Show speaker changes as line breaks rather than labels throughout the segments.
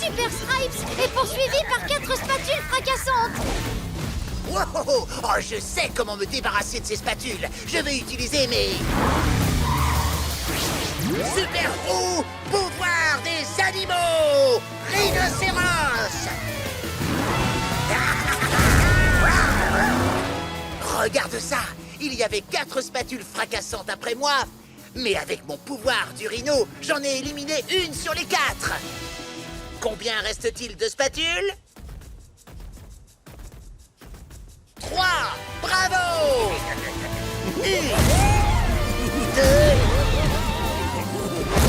Super Stripes est poursuivi par 4 spatules fracassantes.
Wow, oh, je sais comment me débarrasser de ces spatules. Je vais utiliser mes... Super Roux, pouvoir des animaux. Rhinocéros. Regarde ça. Il y avait 4 spatules fracassantes après moi. Mais avec mon pouvoir du rhino, j'en ai éliminé une sur les 4. Combien reste-t-il de spatules? 3. Bravo. 1, 2,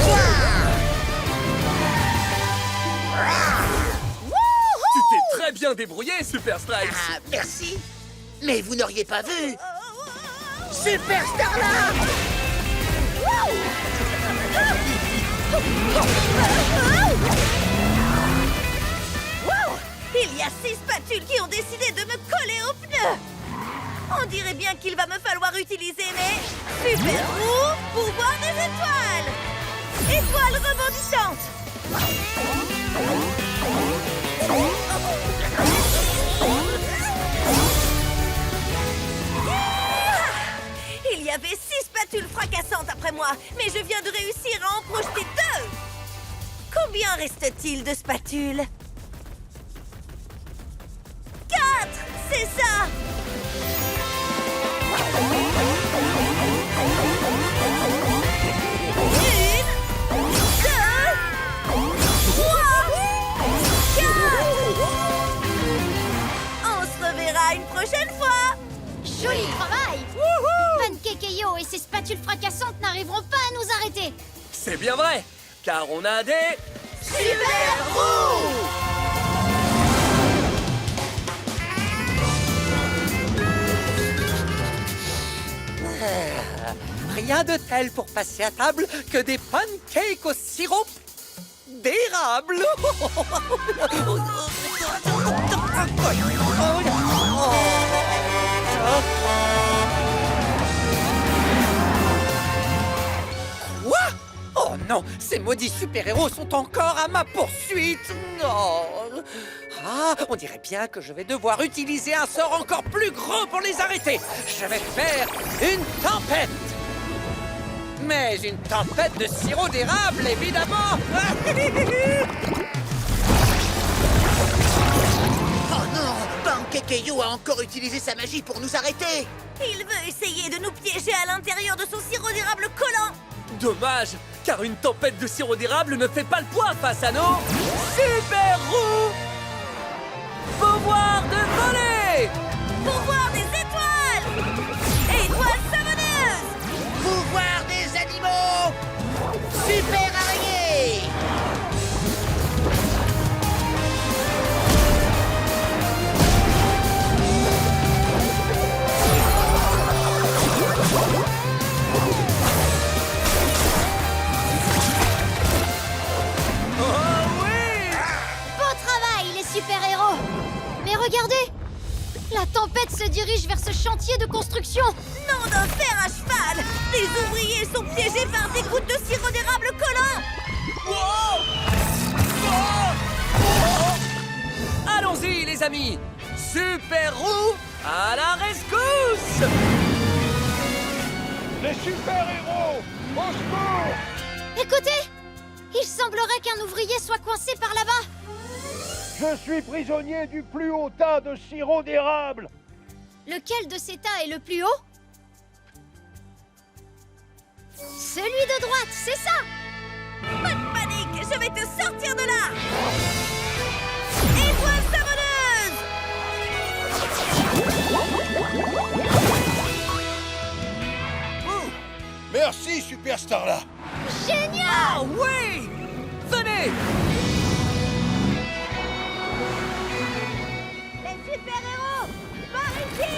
3.
Tu t'es très bien débrouillé, Super Stripes.
Ah, merci. Mais vous n'auriez pas vu. Super Starla.
Wow! Il y a 6 spatules qui ont décidé de me coller au pneu. On dirait bien qu'il va me falloir utiliser mes super roues pouvoir des étoiles. Étoiles rebondissantes. Il y avait 6 spatules fracassantes après moi, mais je viens de réussir à en projeter 2. Combien reste-t-il de spatules? 4, c'est ça. Une, 2, 3, 4. On se reverra une prochaine fois.
Joli travail. Pancake-Yo et ses spatules fracassantes n'arriveront pas à nous arrêter.
C'est bien vrai, car on a des...
Super Roux!
Rien de tel pour passer à table que des pancakes au sirop d'érable. Quoi? Oh non, ces maudits super-héros sont encore à ma poursuite. Non. Ah, on dirait bien que je vais devoir utiliser un sort encore plus gros pour les arrêter. Je vais faire une tempête. Mais une tempête de sirop d'érable, évidemment.
Oh non, Pancake-Yo a encore utilisé sa magie pour nous arrêter.
Il veut essayer de nous piéger à l'intérieur de son sirop d'érable collant.
Dommage, car une tempête de sirop d'érable ne fait pas le poids face à nos... Super Roux! Pouvoir de voler!
Pouvoir des étoiles! Étoiles savonneuses!
Pouvoir des animaux. Super araignée.
Beau travail, les super-héros. Mais regardez, la tempête se dirige vers ce chantier de construction.
Nom d'un fer à cheval! Les ouvriers sont piégés par des gouttes de sirop d'érable collant!
Allons-y, les amis! Super Roux à la rescousse!
Les super-héros! Au secours!
Écoutez, il semblerait qu'un ouvrier soit coincé par là-bas.
Je suis prisonnier du plus haut tas de sirop d'érable!
Lequel de ces tas est le plus haut? Celui de droite, c'est ça.
Pas de panique! Je vais te sortir de là! Étoile savonneuse!
Merci, Super Starla!
Génial!
Ah oui! Venez!
Les super-héros! Par ici!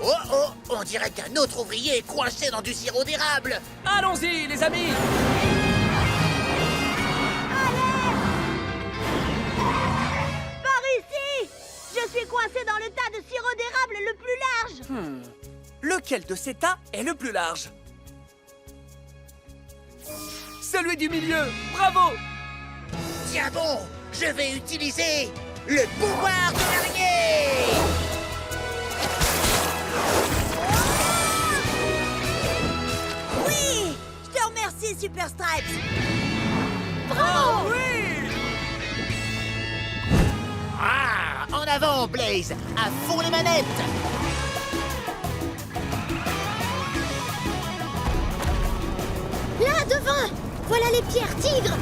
Oh oh, on dirait qu'un autre ouvrier est coincé dans du sirop d'érable.
Allons-y, les amis!
Par ici! Je suis coincé dans le tas de sirop d'érable le plus large!
Lequel de ces tas est le plus large? Celui du milieu! Bravo!
Tiens bon, je vais utiliser le pouvoir de l'araignée.
Oui! Je te remercie, Super Stripes!
Bravo!
Ah, en avant, Blaze, à fond les manettes.
Là, devant! Voilà les pierres tigres!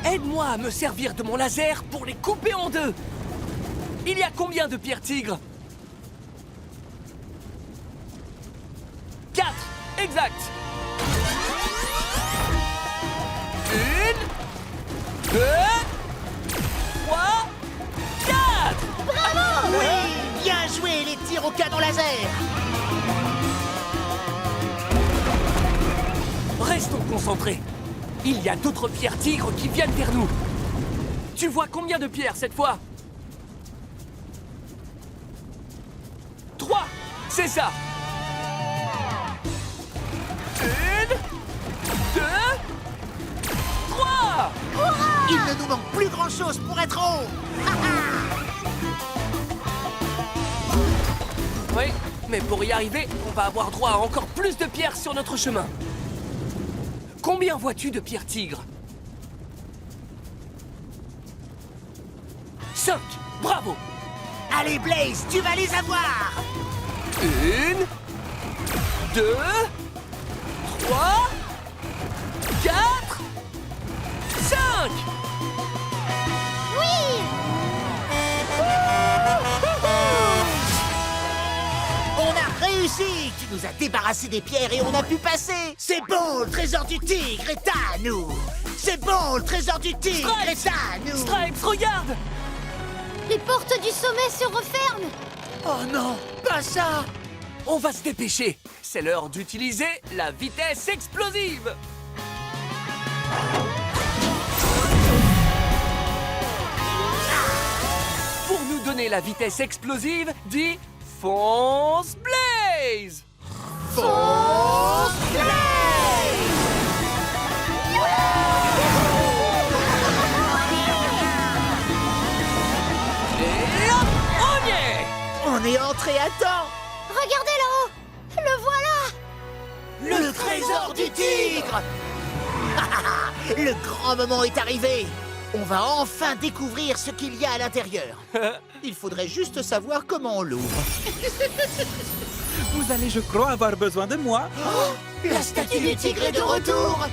Aide-moi à me servir de mon laser pour les couper en deux. Il y a combien de pierres tigres? 4, exact. 1, 2, 3, 4.
Bravo!
Oui, bien joué les tirs au canon laser.
Restons concentrés. Il y a d'autres pierres tigres qui viennent vers nous. Tu vois combien de pierres cette fois? 3, c'est ça. 1, 2, 3.
Il ne nous manque plus grand-chose pour être en haut.
Oui, mais pour y arriver, on va avoir droit à encore plus de pierres sur notre chemin. Combien vois-tu de pierres tigres? 5, bravo.
Allez Blaze, tu vas les avoir.
1, 2, 3, 4, 5.
Oui!
On a réussi. Tu nous as débarrassé des pierres et on a pu passer. C'est bon, le trésor du tigre est à nous. C'est bon, le trésor du tigre est à nous.
Stripes, regarde.
Les portes du sommet se referment!
Oh non, pas ça.
On va se dépêcher. C'est l'heure d'utiliser la vitesse explosive. Pour nous donner la vitesse explosive, dis fonce Blaze. Et hop, on y est.
On est entré à temps.
Regardez là-haut! Le voilà!
Le trésor du tigre. Le grand moment est arrivé. On va enfin découvrir ce qu'il y a à l'intérieur. Il faudrait juste savoir comment on l'ouvre.
Vous allez, je crois, avoir besoin de moi.
La statue du tigre est de retour.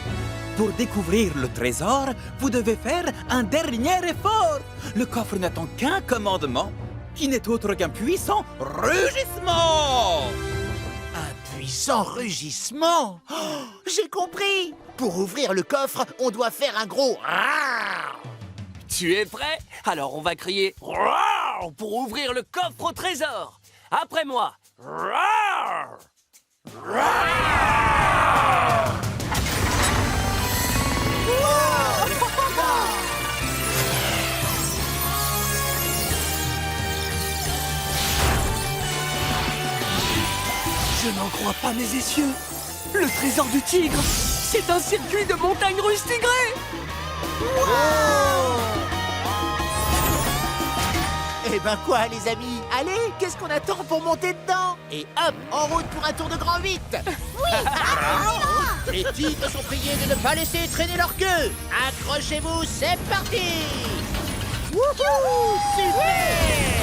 Pour découvrir le trésor, vous devez faire un dernier effort. Le coffre n'attend qu'un commandement, qui n'est autre qu'un puissant rugissement.
Un puissant rugissement. Oh, j'ai compris. Pour ouvrir le coffre, on doit faire un gros rah.
Tu es prêt? Alors on va crier Roar pour ouvrir le coffre au trésor. Après moi. Roar! Je n'en crois pas mes essieux. Le trésor du tigre, c'est un circuit de montagnes russes tigrées.
Eh ben quoi, les amis? Allez, qu'est-ce qu'on attend pour monter dedans? Et hop, en route pour un tour de grand 8. Les tigres sont priés de ne pas laisser traîner leur queue. Accrochez-vous, c'est parti. Wouhou, super.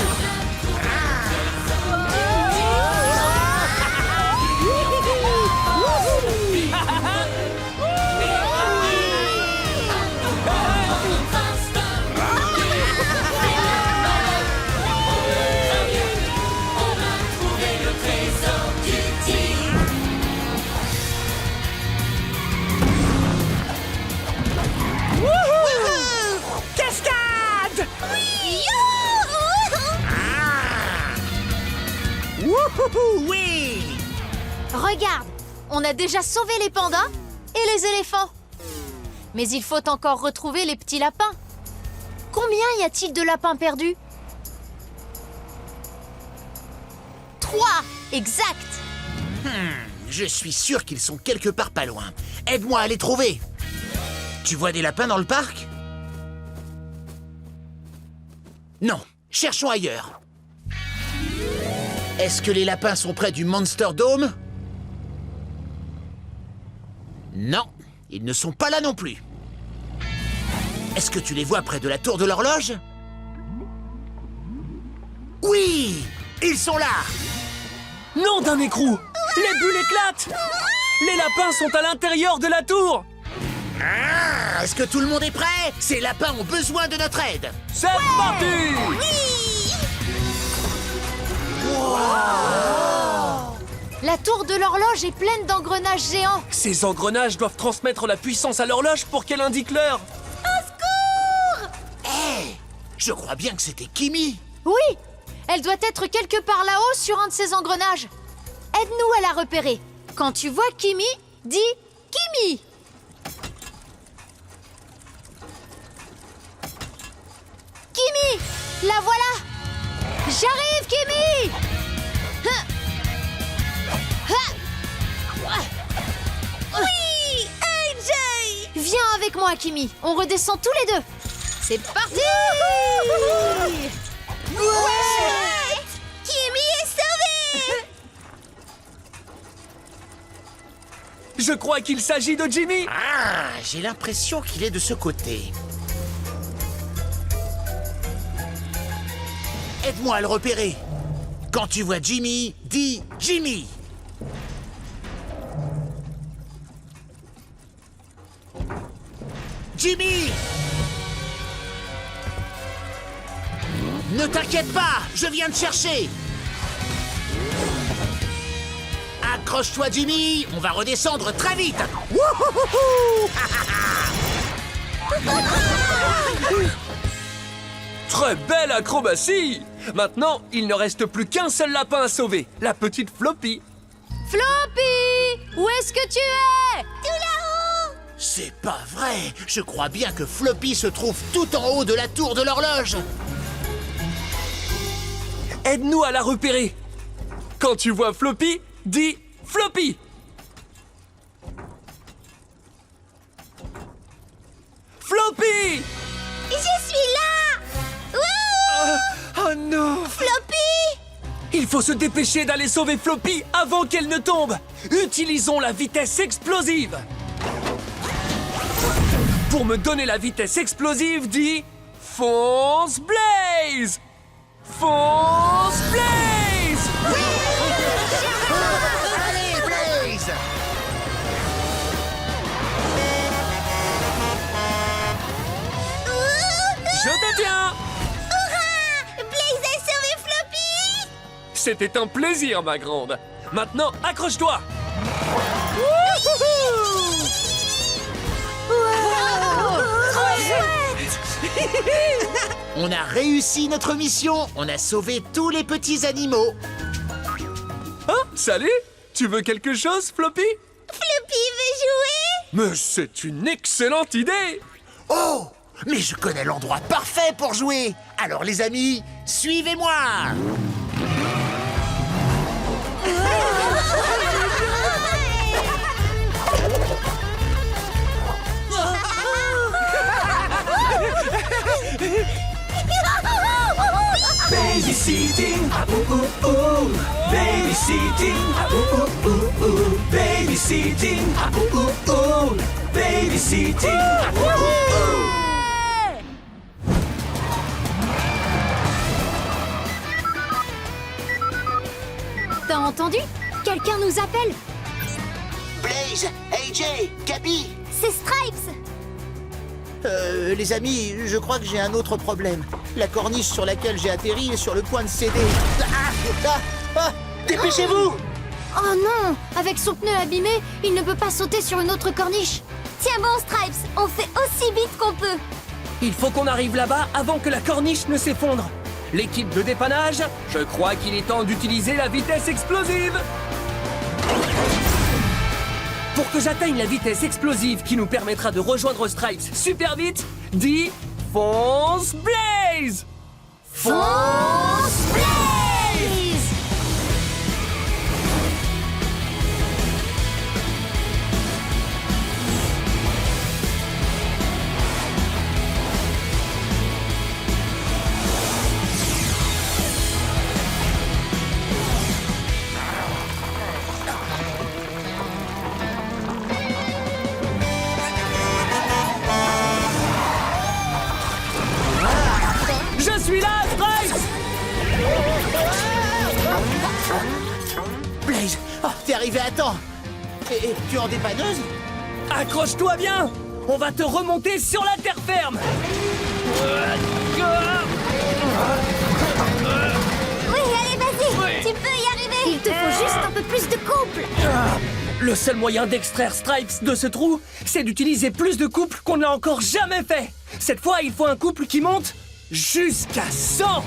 Cascade!
Wouhou, oui.
Regarde! On a déjà sauvé les pandas et les éléphants. Mais il faut encore retrouver les petits lapins. Combien y a-t-il de lapins perdus? 3! Exact!
Je suis sûr qu'ils sont quelque part pas loin. Aide-moi à les trouver. Tu vois des lapins dans le parc? Non, cherchons ailleurs. Est-ce que les lapins sont près du Monster Dome? Non, ils ne sont pas là non plus. Est-ce que tu les vois près de la tour de l'horloge? Oui, ils sont là.
Non d'un écrou! Les bulles éclatent! Les lapins sont à l'intérieur de la tour!
Ah, est-ce que tout le monde est prêt? Ces lapins ont besoin de notre aide.
C'est parti!
La tour de l'horloge est pleine d'engrenages géants.
Ces engrenages doivent transmettre la puissance à l'horloge pour qu'elle indique l'heure.
Hé, je crois bien que c'était Kimi.
Oui, elle doit être quelque part là-haut sur un de ces engrenages. Aide-nous à la repérer. Quand tu vois Kimi, dis Kimi. Kimi, la voilà. J'arrive, Kimi.
Oui, AJ!
Viens avec moi, Kimi. On redescend tous les deux. C'est parti.
Chouette! Kimi est sauvé!
Je crois qu'il s'agit de Jimmy.
Ah, j'ai l'impression qu'il est de ce côté. Aide-moi à le repérer. Quand tu vois Jimmy, dis Jimmy. Jimmy! Ne t'inquiète pas, je viens te chercher. Accroche-toi, Jimmy, on va redescendre très vite. Wouhouhouhou!
Très belle acrobatie! Maintenant, il ne reste plus qu'un seul lapin à sauver, la petite Floppy.
Floppy, où est-ce que tu es?
C'est pas vrai. Je crois bien que Floppy se trouve tout en haut de la tour de l'horloge.
Aide-nous à la repérer. Quand tu vois Floppy, dis Floppy. Floppy!
Je suis là! Wouh!
Oh non!
Floppy!
Il faut se dépêcher d'aller sauver Floppy avant qu'elle ne tombe. Utilisons la vitesse explosive. Pour me donner la vitesse explosive, dis Fonce Blaze! Fonce Blaze!
Allez, Blaze!
Je te tiens!
Blaze a sauvé Floppy!
C'était un plaisir, ma grande. Maintenant, accroche-toi!
On a réussi notre mission. On a sauvé tous les petits animaux.
Ah, salut! Tu veux quelque chose, Floppy?
Floppy veut jouer?
Mais c'est une excellente idée!
Oh! Mais je connais l'endroit parfait pour jouer. Alors les amis, suivez-moi.
Babysitting, ah ooh ooh ooh. Babysitting, ah ooh ooh ooh ooh. Babysitting, ah ooh ooh ooh. Babysitting, ah ooh ooh ooh.
T'as entendu? Quelqu'un nous appelle.
Blaze, AJ, Gabi.
C'est Stripes.
Les amis, je crois que j'ai un autre problème. La corniche sur laquelle j'ai atterri est sur le point de céder. Dépêchez-vous!
Oh non! Avec son pneu abîmé, il ne peut pas sauter sur une autre corniche.
Tiens bon, Stripes, on fait aussi vite qu'on peut.
Il faut qu'on arrive là-bas avant que la corniche ne s'effondre. L'équipe de dépannage, je crois qu'il est temps d'utiliser la vitesse explosive. Pour que j'atteigne la vitesse explosive qui nous permettra de rejoindre Stripes super vite, dis Fonce Blaze!
Fonce Blaze!
arriver à temps. Et tu es en dépanneuse?
Accroche-toi bien! On va te remonter sur la terre ferme!
Oui, allez, vas-y. Tu peux y arriver.
Il te faut juste un peu plus de couple.
Le seul moyen d'extraire Stripes de ce trou, c'est d'utiliser plus de couples qu'on n'a encore jamais fait. Cette fois, il faut un couple qui monte jusqu'à 100.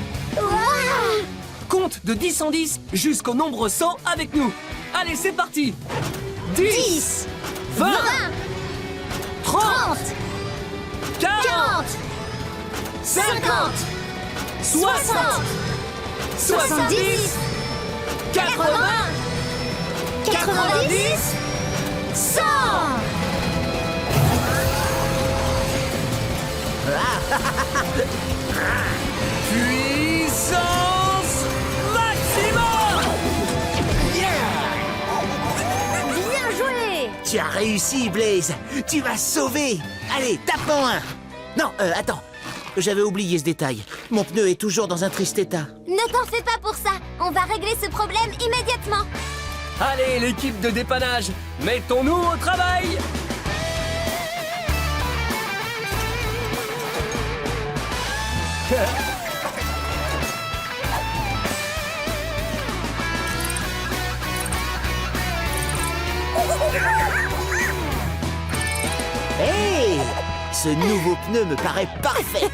Compte de 10 en 10 jusqu'au nombre 100 avec nous. Allez, c'est parti. 10, 20, 30, 40, 50, 60, 70, 80, 90, 100. Puissance maximum!
Bien joué.
Tu as réussi, Blaze. Tu m'as sauvé. Allez, tape-en un. Non, attends. J'avais oublié ce détail. Mon pneu est toujours dans un triste état.
Ne t'en fais pas pour ça. On va régler ce problème immédiatement.
Allez, l'équipe de dépannage, mettons-nous au travail!
Hey! Ce nouveau pneu me paraît parfait.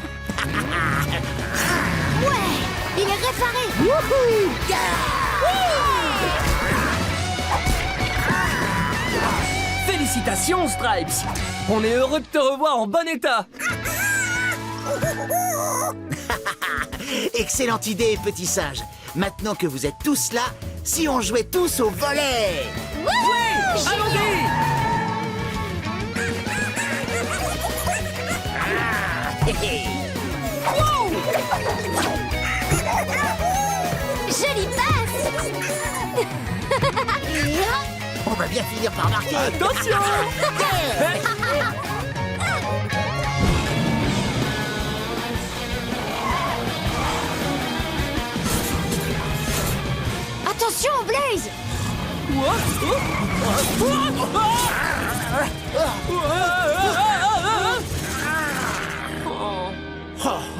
Il est réparé.
Félicitations, Stripes! On est heureux de te revoir en bon état!
Excellente idée, petit singe. Maintenant que vous êtes tous là, si on jouait tous au volley?
Allons-y!
Jolie passe.
On va bien finir par marquer.
Attention!
Attention, Blaze.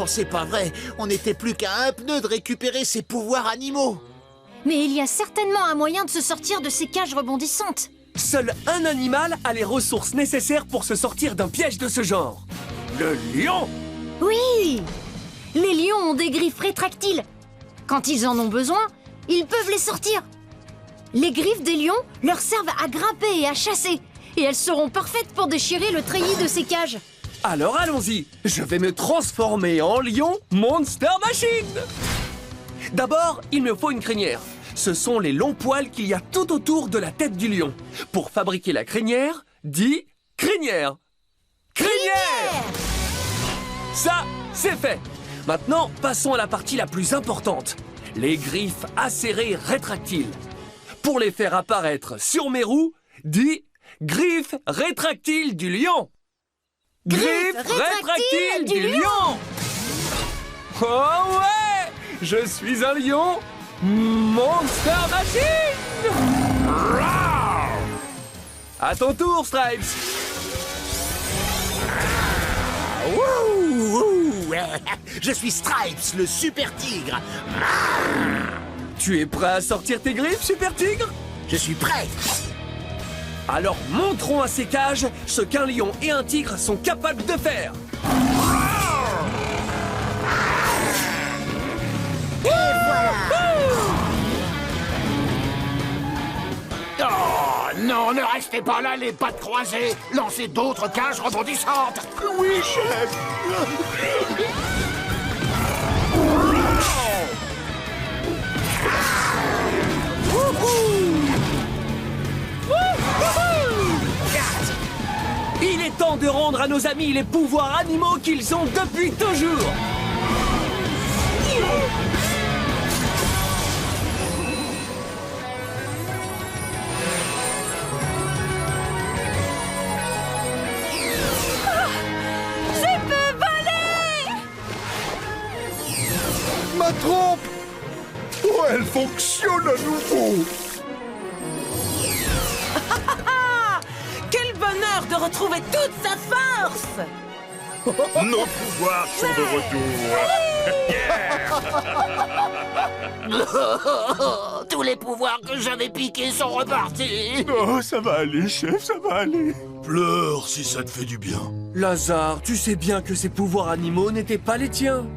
Oh, c'est pas vrai. On n'était plus qu'à un pneu de récupérer ses pouvoirs animaux.
Mais il y a certainement un moyen de se sortir de ces cages rebondissantes.
Seul un animal a les ressources nécessaires pour se sortir d'un piège de ce genre. Le lion!
Oui! Les lions ont des griffes rétractiles. Quand ils en ont besoin, ils peuvent les sortir. Les griffes des lions leur servent à grimper et à chasser. Et elles seront parfaites pour déchirer le treillis de ces cages.
Alors allons-y, je vais me transformer en lion Monster Machine! D'abord, il me faut une crinière. Ce sont les longs poils qu'il y a tout autour de la tête du lion. Pour fabriquer la crinière, dis crinière! Crinière! Ça, c'est fait. Maintenant, passons à la partie la plus importante. Les griffes acérées rétractiles. Pour les faire apparaître sur mes roues, dis griffes rétractiles du lion! Griffes rétractiles du lion! Oh ouais! Je suis un lion Monster Machine! Rawr! À ton tour, Stripes!
Wouh, wouh. Je suis Stripes, le super tigre.
Tu es prêt à sortir tes griffes, Super Tigre?
Je suis prêt.
Alors montrons à ces cages ce qu'un lion et un tigre sont capables de faire.
Et voilà.
Oh non, ne restez pas là, les pattes croisées. Lancez d'autres cages rebondissantes. Oui, chef.
Il est temps de rendre à nos amis les pouvoirs animaux qu'ils ont depuis toujours.
Ma trompe. Oh, elle fonctionne à nouveau.
retrouver toute sa force.
Nos pouvoirs sont de retour.
Tous les pouvoirs que j'avais piqués sont repartis.
Oh, ça va aller, chef, ça va aller.
Pleure si ça te fait du bien.
Lazare, tu sais bien que ces pouvoirs animaux n'étaient pas les tiens.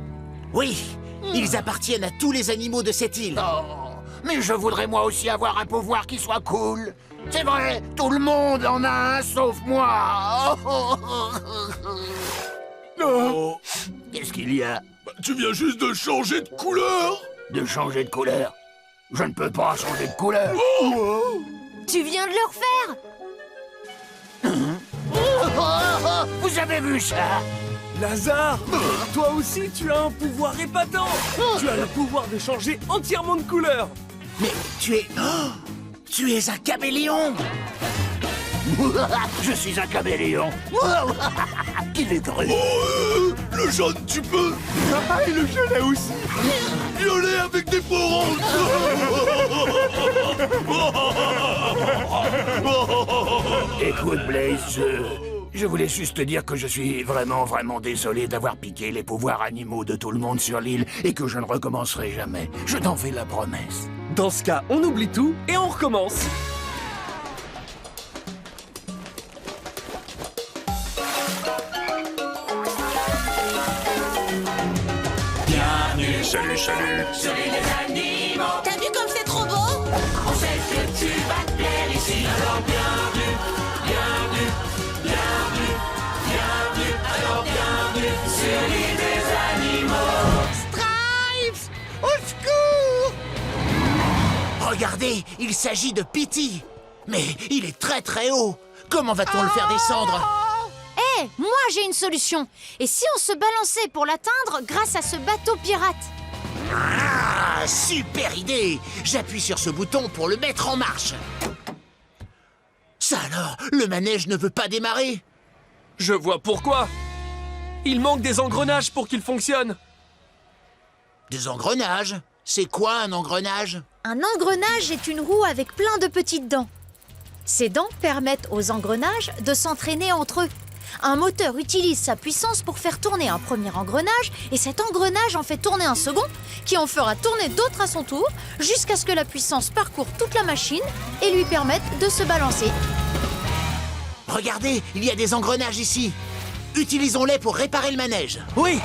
Oui, ils appartiennent à tous les animaux de cette île.
Oh, mais je voudrais moi aussi avoir un pouvoir qui soit cool. C'est vrai, tout le monde en a un sauf moi.
Oh,
Qu'est-ce qu'il y a?
bah, tu viens juste de changer de couleur.
De changer de couleur? Je ne peux pas changer de couleur.
Tu viens de le refaire.
Vous avez vu ça?
Lazare, toi aussi tu as un pouvoir épatant. Tu as le pouvoir de changer entièrement de couleur.
Mais tu es... Oh, tu es un caméléon.
Je suis un caméléon. Qu'il est drôle.
Le jaune, tu peux.
Ah, et le violet aussi.
Violet avec des peaux rondes.
Écoute, Blaze, je voulais juste te dire que je suis vraiment désolé d'avoir piqué les pouvoirs animaux de tout le monde sur l'île et que je ne recommencerai jamais. Je t'en fais la promesse.
Dans ce cas, on oublie tout et on recommence.
Salut, salut.
T'as vu comme c'est trop beau?
Stripes! Au secours! Regardez, il s'agit de Petey. Mais il est très haut. Comment va-t-on le faire descendre?
Hé, moi j'ai une solution. Et si on se balançait pour l'atteindre grâce à ce bateau pirate?
Ah, super idée! J'appuie sur ce bouton pour le mettre en marche. Ça alors, le manège ne veut pas démarrer?
Je vois pourquoi. Il manque des engrenages pour qu'il fonctionne.
Des engrenages? C'est quoi un engrenage?
Un engrenage est une roue avec plein de petites dents. Ces dents permettent aux engrenages de s'entraîner entre eux. Un moteur utilise sa puissance pour faire tourner un premier engrenage et cet engrenage en fait tourner un second qui en fera tourner d'autres à son tour jusqu'à ce que la puissance parcourt toute la machine et lui permette de se balancer.
Regardez, il y a des engrenages ici. Utilisons-les pour réparer le manège.
Oui,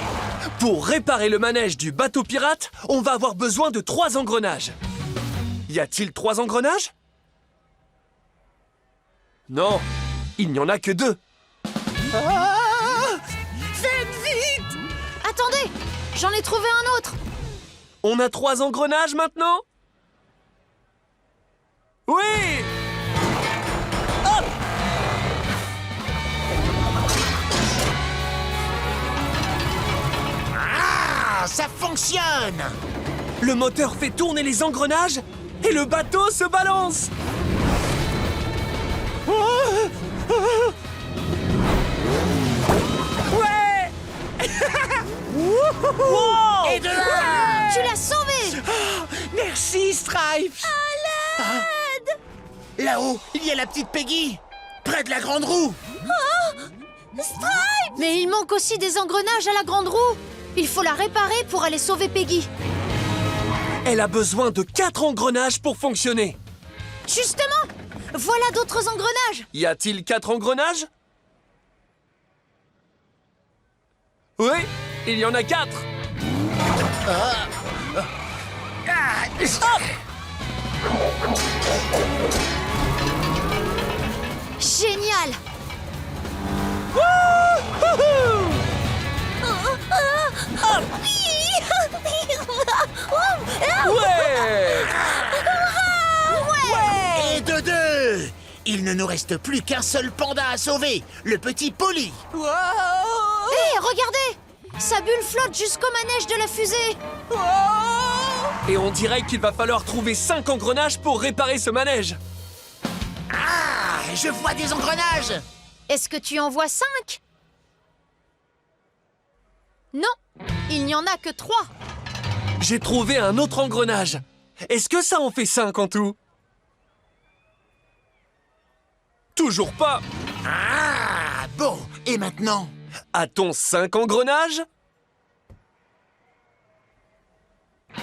pour réparer le manège du bateau pirate, on va avoir besoin de 3 engrenages. Y a-t-il 3 engrenages? Non, il n'y en a que 2.
Faites vite!
Attendez, j'en ai trouvé un autre.
On a 3 engrenages maintenant? Oui! Hop!
Ah, ça fonctionne!
Le moteur fait tourner les engrenages et le bateau se balance. Ouais! Wow!
Et de là!
Tu l'as sauvé.
Merci, Stripes! Là-haut, il y a la petite Peggy, près de la grande roue.
Mais il manque aussi des engrenages à la grande roue. Il faut la réparer pour aller sauver Peggy.
Elle a besoin de 4 engrenages pour fonctionner.
Justement, voilà d'autres engrenages.
Y a-t-il 4 engrenages? Oui, il y en a 4.
Génial.
Ouais!
Et de 2! Il ne nous reste plus qu'un seul panda à sauver, le petit Polly.
Hé, regardez! Sa bulle flotte jusqu'au manège de la fusée.
Et on dirait qu'il va falloir trouver 5 engrenages pour réparer ce manège.
Ah, je vois des engrenages.
Est-ce que tu en vois 5? Non, il n'y en a que 3.
J'ai trouvé un autre engrenage. Est-ce que ça en fait 5 en tout? Toujours pas.
Ah, Bon, et maintenant?
A-t-on 5 engrenages?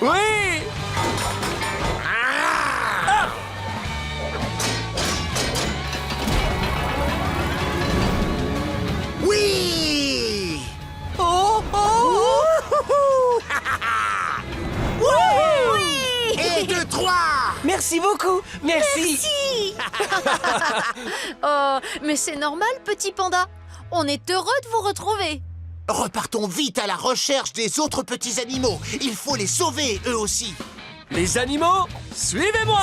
Oui!
Oui!
Oh, oh,
Oui!
Et 2, 3!
Merci beaucoup. Merci.
Oh, mais c'est normal, petit panda. On est heureux de vous retrouver.
Repartons vite à la recherche des autres petits animaux. Il faut les sauver, eux aussi.
Les animaux, suivez-moi!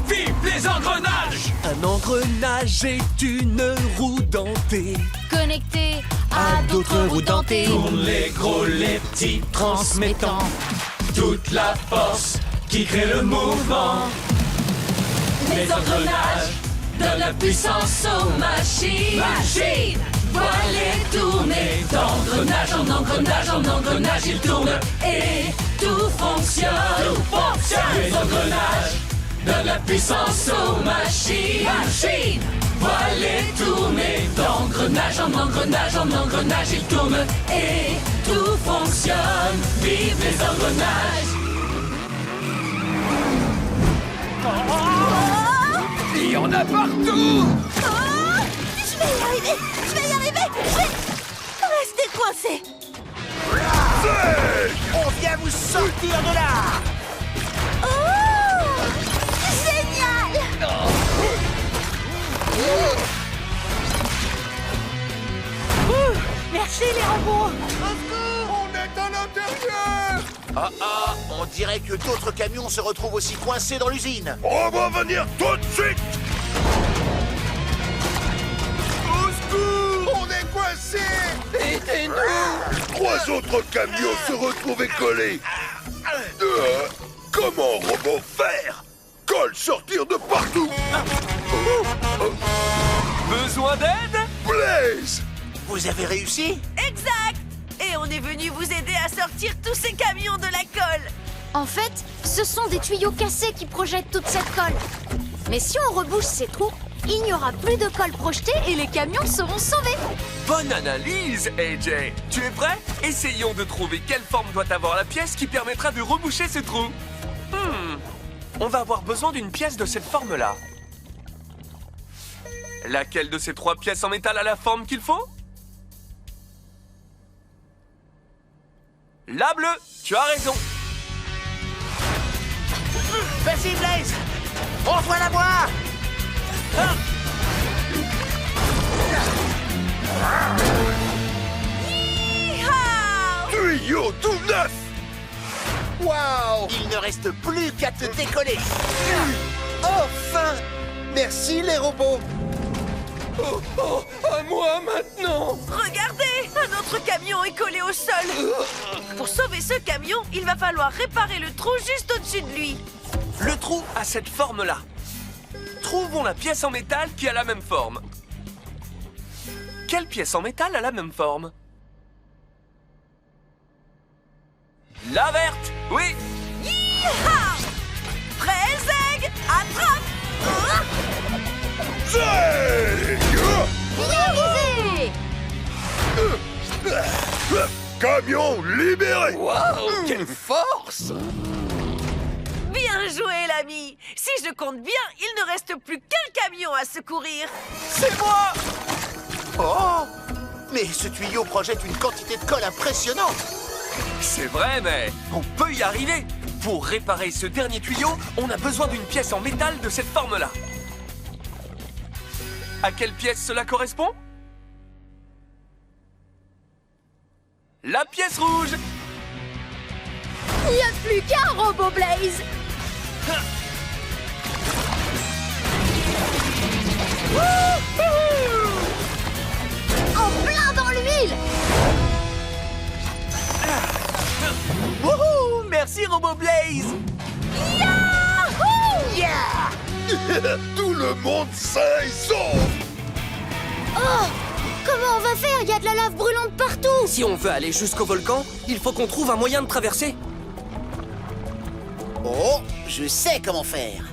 Vive les engrenages!
Un engrenage est une roue dentée.
Connectés à d'autres roues dentées.
Tourne les gros, les petits, transmettant toute la force qui crée le mouvement. Les engrenages donnent la puissance aux machines. Machines! Voilà-les tourner d'engrenage en engrenage en engrenage, ils tournent et tout fonctionne. Tout fonctionne! Les engrenages donnent la puissance aux machines. Machines! Voilà-les tourner d'engrenage en engrenage en engrenage, ils tournent et tout fonctionne. Vive les engrenages!
Il y en a partout!
Oh, je vais y arriver! Je vais y arriver! Je vais rester coincé!
On vient vous sortir de là!
Oh! Génial! Merci les robots!
On dirait que d'autres camions se retrouvent aussi coincés dans l'usine.
On va venir tout de suite! Au secours! On est coincés!
Aidez-nous.
3 autres camions se retrouvaient collés. Comment robot faire? Colle sortir de partout!
Besoin d'aide?
Blaze!
Vous avez réussi?
Exact! Et on est venu vous aider à sortir tous ces camions de la colle!
En fait, ce sont des tuyaux cassés qui projettent toute cette colle. Mais si on rebouche ces trous, il n'y aura plus de colle projetée et les camions seront sauvés.
Bonne analyse, AJ. Tu es prêt? Essayons de trouver quelle forme doit avoir la pièce qui permettra de reboucher ce trou. On va avoir besoin d'une pièce de cette forme-là. Laquelle de ces 3 pièces en métal a la forme qu'il faut? La bleue, tu as raison.
Vas-y, Blaze! Envoie la boire!
Yeehaw!
Tuyau tout neuf!
Waouh! Il ne reste plus qu'à te décoller!
Enfin! Merci les robots. Oh, oh, à moi maintenant.
Regardez! Un autre camion est collé au sol! Pour sauver ce camion, il va falloir réparer le trou juste au-dessus de lui.
Le trou a cette forme-là. Trouvons la pièce en métal qui a la même forme. Quelle pièce en métal a la même forme? La verte, oui.
Yeehaw! Prêt, Zeg! Attrape!
Réalisé!
Camion libéré!
Waouh, quelle force!
Bien joué, l'ami! Si je compte bien, il ne reste plus qu'un camion à secourir.
C'est moi.
Oh! Mais ce tuyau projette une quantité de colle impressionnante!
C'est vrai, mais on peut y arriver. Pour réparer ce dernier tuyau, on a besoin d'une pièce en métal de cette forme-là. À quelle pièce cela correspond? La pièce rouge.
Il n'y a plus qu'un robot Blaze. En plein dans l'huile.
Wouhou! Merci, Robot Blaze!
Tout le monde sain et sauf!
Oh, comment on va faire? Il y a de la lave brûlante partout.
Si on veut aller jusqu'au volcan, il faut qu'on trouve un moyen de traverser.
Oh, je sais comment faire!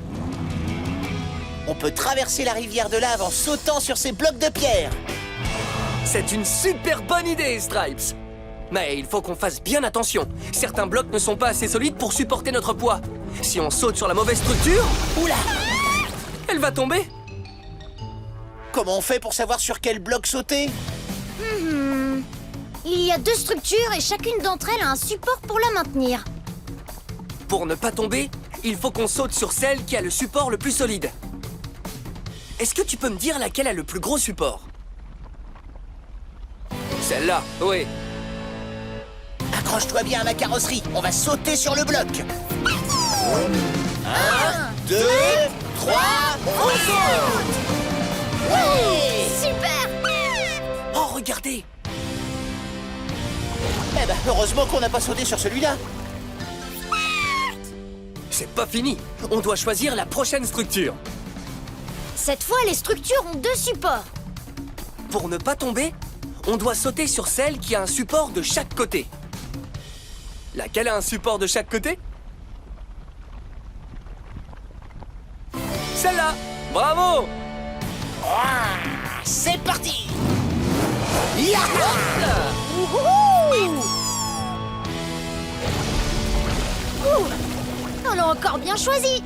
On peut traverser la rivière de lave en sautant sur ces blocs de pierre.
C'est une super bonne idée, Stripes. Mais il faut qu'on fasse bien attention. Certains blocs ne sont pas assez solides pour supporter notre poids. Si on saute sur la mauvaise structure,
Oula!
elle va tomber.
Comment on fait pour savoir sur quel bloc sauter?
Il y a 2 structures et chacune d'entre elles a un support pour la maintenir.
Pour ne pas tomber, il faut qu'on saute sur celle qui a le support le plus solide. Est-ce que tu peux me dire laquelle a le plus gros support? Celle-là, oui.
Accroche-toi bien à ma carrosserie, on va sauter sur le bloc. 1, 2, 3, on saute! Ouais!
Super!
Oh, regardez!
Eh ben, heureusement qu'on n'a pas sauté sur celui-là.
C'est pas fini. On doit choisir la prochaine structure.
Cette fois, les structures ont 2 supports.
Pour ne pas tomber, on doit sauter sur celle qui a un support de chaque côté. Laquelle a un support de chaque côté? Celle-là! Bravo!
C'est parti! Yaha!
On l'a encore bien choisi.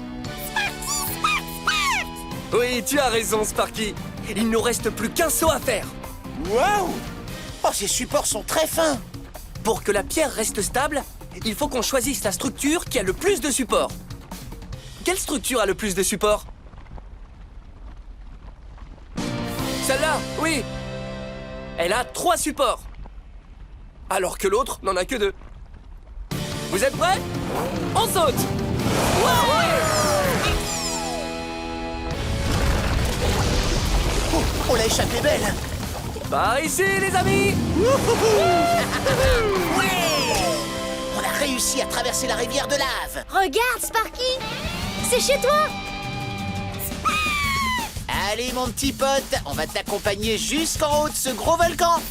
Oui, tu as raison, Sparky. Il nous reste plus qu'un saut à faire.
Waouh! Oh, ces supports sont très fins.
Pour que la pierre reste stable, il faut qu'on choisisse la structure qui a le plus de support. Quelle structure a le plus de support? Celle-là, oui. Elle a 3 supports. Alors que l'autre n'en a que 2. Vous êtes prêts? On saute!
Oh, on l'a échappé belle.
Par ici, les amis!
On a réussi à traverser la rivière de lave.
Regarde, Sparky. C'est chez toi.
Allez, mon petit pote, on va t'accompagner jusqu'en haut de ce gros volcan.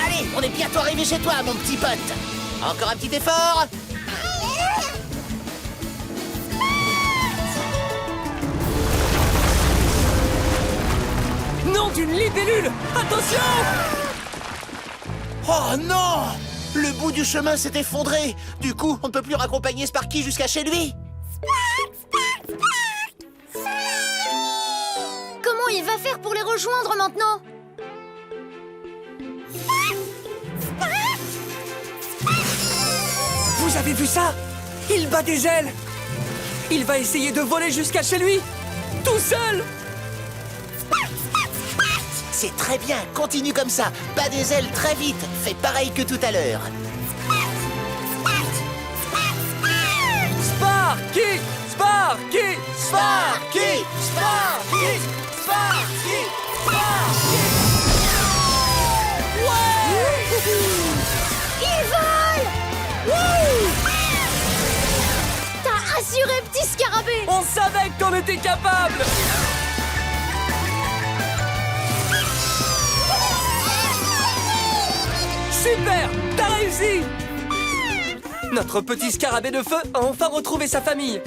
Allez, on est bientôt arrivé chez toi, mon petit pote. Encore un petit effort.
Non, d'une libellule! Attention!
Oh non! Le bout du chemin s'est effondré. Du coup, on ne peut plus raccompagner Sparky jusqu'à chez lui.
Comment il va faire pour les rejoindre maintenant?
Vous avez vu ça? Il bat des ailes! Il va essayer de voler jusqu'à chez lui! Tout seul!
C'est très bien, continue comme ça. Bats des ailes très vite. Fais pareil que tout à l'heure.
Sparky! Sparky! Sparky! Sparky! Sparky! Sparky!
Il vole! T'as assuré, petit scarabée!
On savait que t'en étais capable! Super! T'as réussi! Notre petit scarabée de feu a enfin retrouvé sa famille.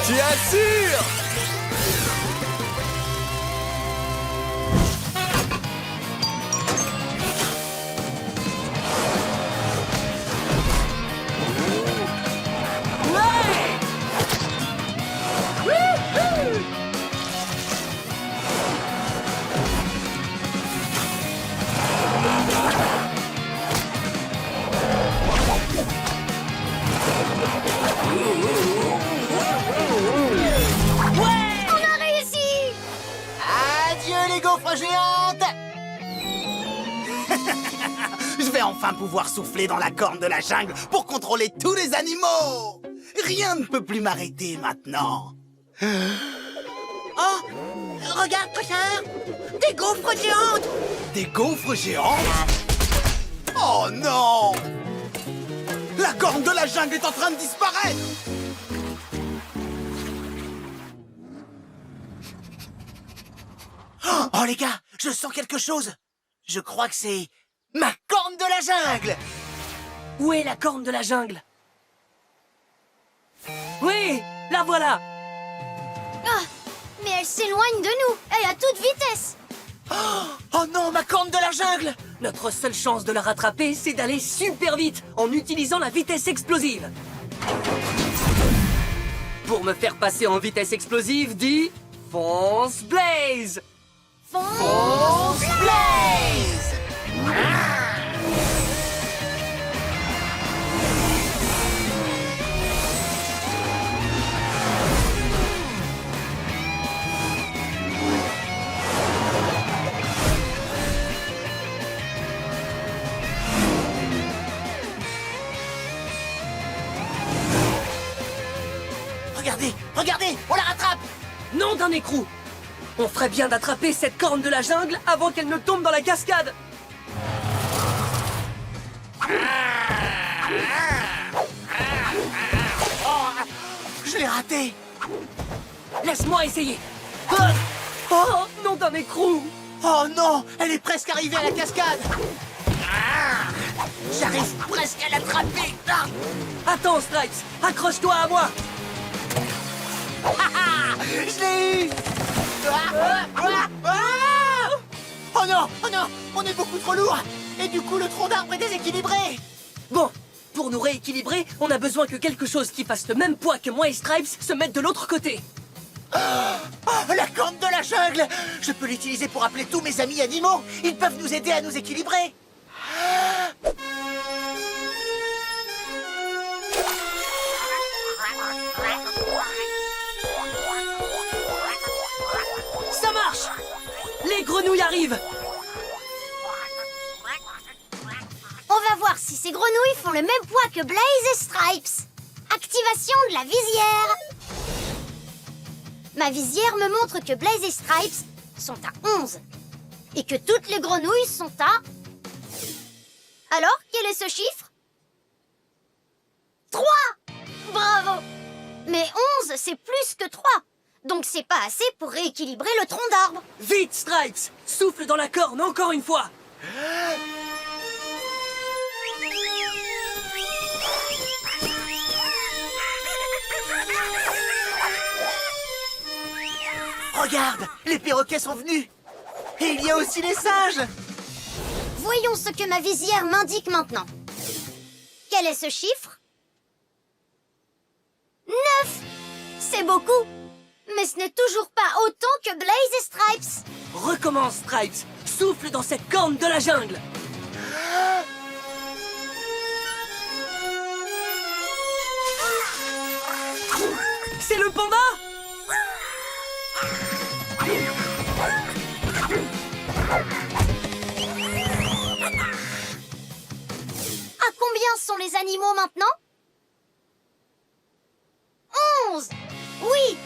Tu assures!
On a réussi!
Adieu les gaufres géantes!
Je vais enfin pouvoir souffler dans la corne de la jungle pour contrôler tous les animaux. Rien ne peut plus m'arrêter maintenant.
Oh! Regarde, Clochard! Des gaufres géantes!
Des gaufres géants? Oh non! La corne de la jungle est en train de disparaître! Oh les gars, je sens quelque chose! Je crois que c'est ma corne de la jungle!
Où est la corne de la jungle? Oui, la voilà!
Ah, mais elle s'éloigne de nous. Elle est à toute vitesse.
Oh non, ma corne de la jungle!
Notre seule chance de la rattraper, c'est d'aller super vite en utilisant la vitesse explosive. Pour me faire passer en vitesse explosive, dis fonce Blaze!
Fonce
Blaze! Regardez, regardez, on la rattrape!
Non d'un écrou! On ferait bien d'attraper cette corne de la jungle avant qu'elle ne tombe dans la cascade!
Je l'ai raté!
Laisse-moi essayer! Oh, non d'un écrou!
Oh non, elle est presque arrivée à la cascade! J'arrive presque à l'attraper! Ah.
Attends, Stripes! Accroche-toi à moi!
Je l'ai eu! Oh non, on est beaucoup trop lourd! Et du coup, le tronc d'arbre est déséquilibré!
Bon, pour nous rééquilibrer, on a besoin que quelque chose qui fasse le même poids que moi et Stripes se mette de l'autre côté.
Oh, la corne de la jungle! Je peux l'utiliser pour appeler tous mes amis animaux! Ils peuvent nous aider à nous équilibrer!
Ça marche! Les grenouilles arrivent!
On va voir si ces grenouilles font le même poids que Blaze et Stripes. Activation de la visière. Ma visière me montre que Blaze et Stripes sont à 11. Et que toutes les grenouilles sont à... Alors, quel est ce chiffre? 3! Bravo! Mais 11, c'est plus que 3. Donc c'est pas assez pour rééquilibrer le tronc d'arbre.
Vite, Stripes! Souffle dans la corne encore une fois!
Regarde, les perroquets sont venus! Et il y a aussi les singes!
Voyons ce que ma visière m'indique maintenant. Quel est ce chiffre? 9! C'est beaucoup, mais ce n'est toujours pas autant que Blaze et Stripes.
Recommence, Stripes! Souffle dans cette corne de la jungle! C'est le panda!
À combien sont les animaux maintenant? 11! Oui!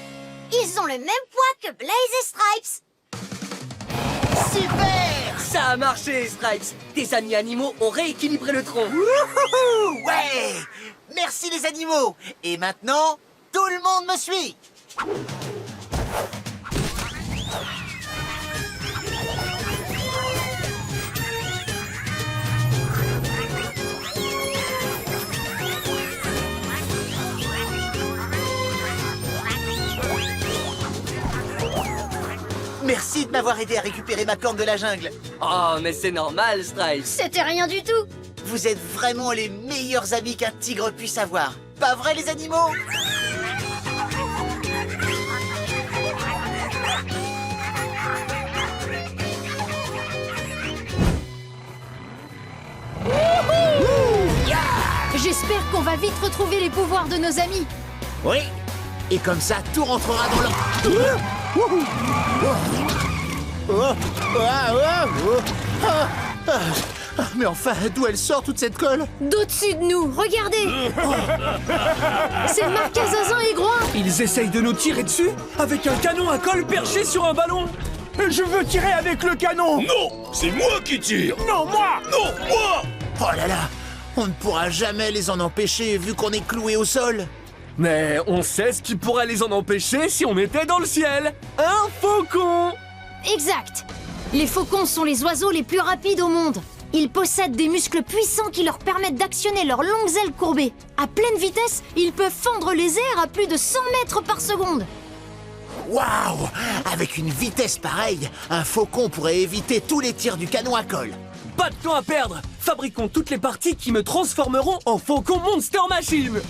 Ils ont le même poids que Blaze et Stripes.
Super!
Ça a marché, Stripes! Tes amis animaux ont rééquilibré le tronc!
Wouhou! Ouais! Merci les animaux! Et maintenant, tout le monde me suit! Merci de m'avoir aidé à récupérer ma corne de la jungle.
Oh, mais c'est normal, Stripes!
C'était rien du tout.
Vous êtes vraiment les meilleurs amis qu'un tigre puisse avoir. Pas vrai, les animaux?
J'espère qu'on va vite retrouver les pouvoirs de nos amis.
Oui. Et comme ça, tout rentrera dans l'ordre.
Mais enfin, d'où elle sort toute cette colle?
D'au-dessus de nous, regardez. C'est Marcazazin et Groin.
Ils essayent de nous tirer dessus avec un canon à colle perché sur un ballon!
Je veux tirer avec le canon.
Non, c'est moi qui tire.
Non, moi.
Non, moi.
Oh là là, on ne pourra jamais les en empêcher vu qu'on est cloué au sol.
Mais on sait ce qui pourrait les en empêcher si on était dans le ciel. Un faucon!
Exact. Les faucons sont les oiseaux les plus rapides au monde. Ils possèdent des muscles puissants qui leur permettent d'actionner leurs longues ailes courbées. À pleine vitesse, ils peuvent fendre les airs à plus de 100 mètres par seconde.
Waouh! Avec une vitesse pareille, un faucon pourrait éviter tous les tirs du canon à colle.
Pas de temps à perdre! Fabriquons toutes les parties qui me transformeront en Faucon Monster Machine!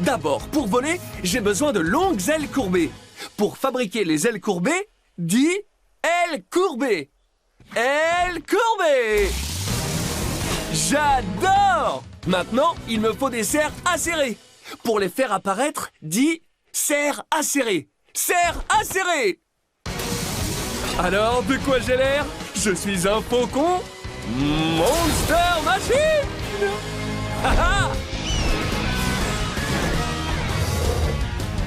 D'abord, pour voler, j'ai besoin de longues ailes courbées. Pour fabriquer les ailes courbées, dis ailes courbées. Ailes courbées! J'adore! Maintenant, il me faut des serres acérées. Pour les faire apparaître, dis serres acérées. Serres acérées! Alors, de quoi j'ai l'air? Je suis un faucon Monster Machine! Haha!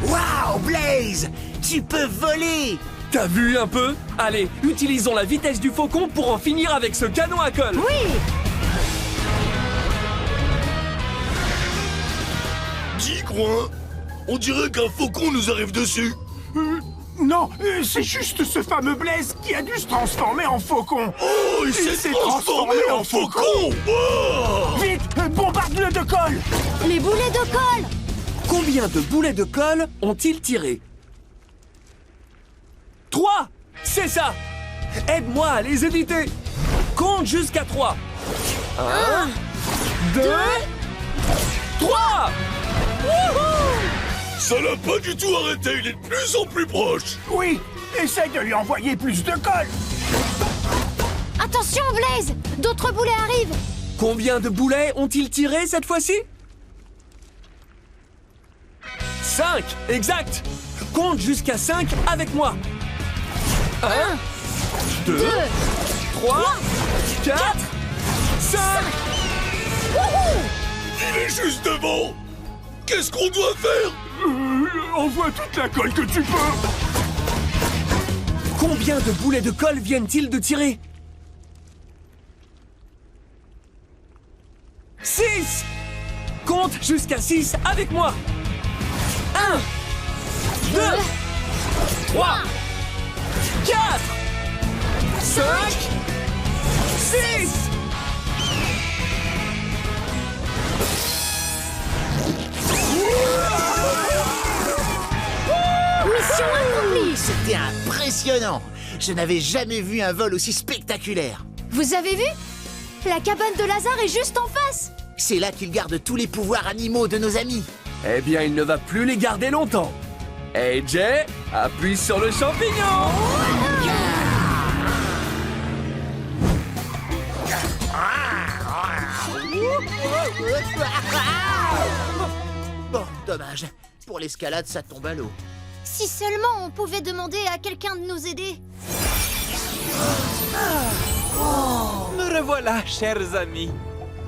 Waouh, Blaze! Tu peux voler!
T'as vu un peu? Allez, utilisons la vitesse du faucon pour en finir avec ce canon à colle.
Oui!
Dis, Groin, on dirait qu'un faucon nous arrive dessus.
Non, c'est juste ce fameux Blaze qui a dû se transformer en faucon.
Oh, il s'est transformé en faucon. Oh.
Vite, bombarde-le de colle.
Les boulets de colle!
Combien de boulets de colle ont-ils tiré? 3! C'est ça! Aide-moi à les éviter! Compte jusqu'à 3! 1, 2, 3!
Ça l'a pas du tout arrêté, il est de plus en plus proche.
Oui, essaye de lui envoyer plus de colle.
Attention, Blaze! D'autres boulets arrivent!
Combien de boulets ont-ils tiré cette fois-ci? 5! Exact! Compte jusqu'à 5 avec moi! 1, 2, 3, 4, 5!
Il est juste devant. Qu'est-ce qu'on doit faire?
Envoie toute la colle que tu peux.
Combien de boulets de colle viennent-ils de tirer? 6! Compte jusqu'à 6 avec moi! 1, 2, 3, 4, 5, 6!
Mission accomplie!
C'était impressionnant! Je n'avais jamais vu un vol aussi spectaculaire.
Vous avez vu? La cabane de Lazare est juste en face!
C'est là qu'il garde tous les pouvoirs animaux de nos amis.
Eh bien, il ne va plus les garder longtemps. Hey Jay, appuie sur le champignon!
Bon, dommage. Pour l'escalade, ça tombe à l'eau.
Si seulement on pouvait demander à quelqu'un de nous aider.
Me revoilà, chers amis.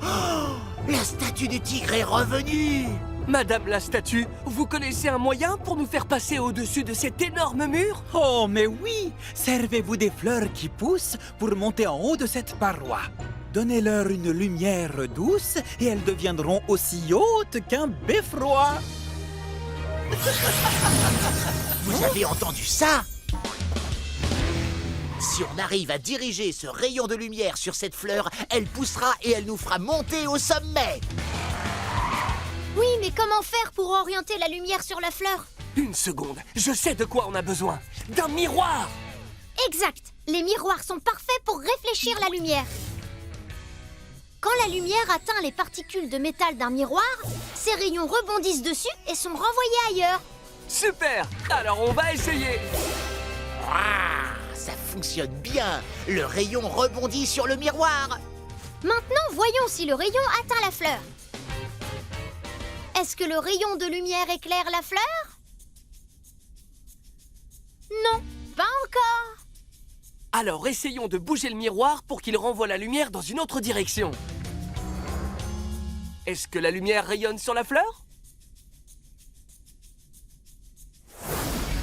La statue du tigre est revenue!
Madame la statue, vous connaissez un moyen pour nous faire passer au-dessus de cet énorme mur?
Oh, mais oui! Servez-vous des fleurs qui poussent pour monter en haut de cette paroi. Donnez-leur une lumière douce et elles deviendront aussi hautes qu'un beffroi.
Vous avez entendu ça? Si on arrive à diriger ce rayon de lumière sur cette fleur, elle poussera et elle nous fera monter au sommet.
Oui, mais comment faire pour orienter la lumière sur la fleur?
Une seconde, je sais de quoi on a besoin. D'un miroir!
Exact! Les miroirs sont parfaits pour réfléchir la lumière. Quand la lumière atteint les particules de métal d'un miroir, ces rayons rebondissent dessus et sont renvoyés ailleurs.
Super! Alors on va essayer!
Ah, ça fonctionne bien. Le rayon rebondit sur le miroir.
Maintenant, voyons si le rayon atteint la fleur. Est-ce que le rayon de lumière éclaire la fleur? Non, pas encore.
Alors essayons de bouger le miroir pour qu'il renvoie la lumière dans une autre direction. Est-ce que la lumière rayonne sur la fleur?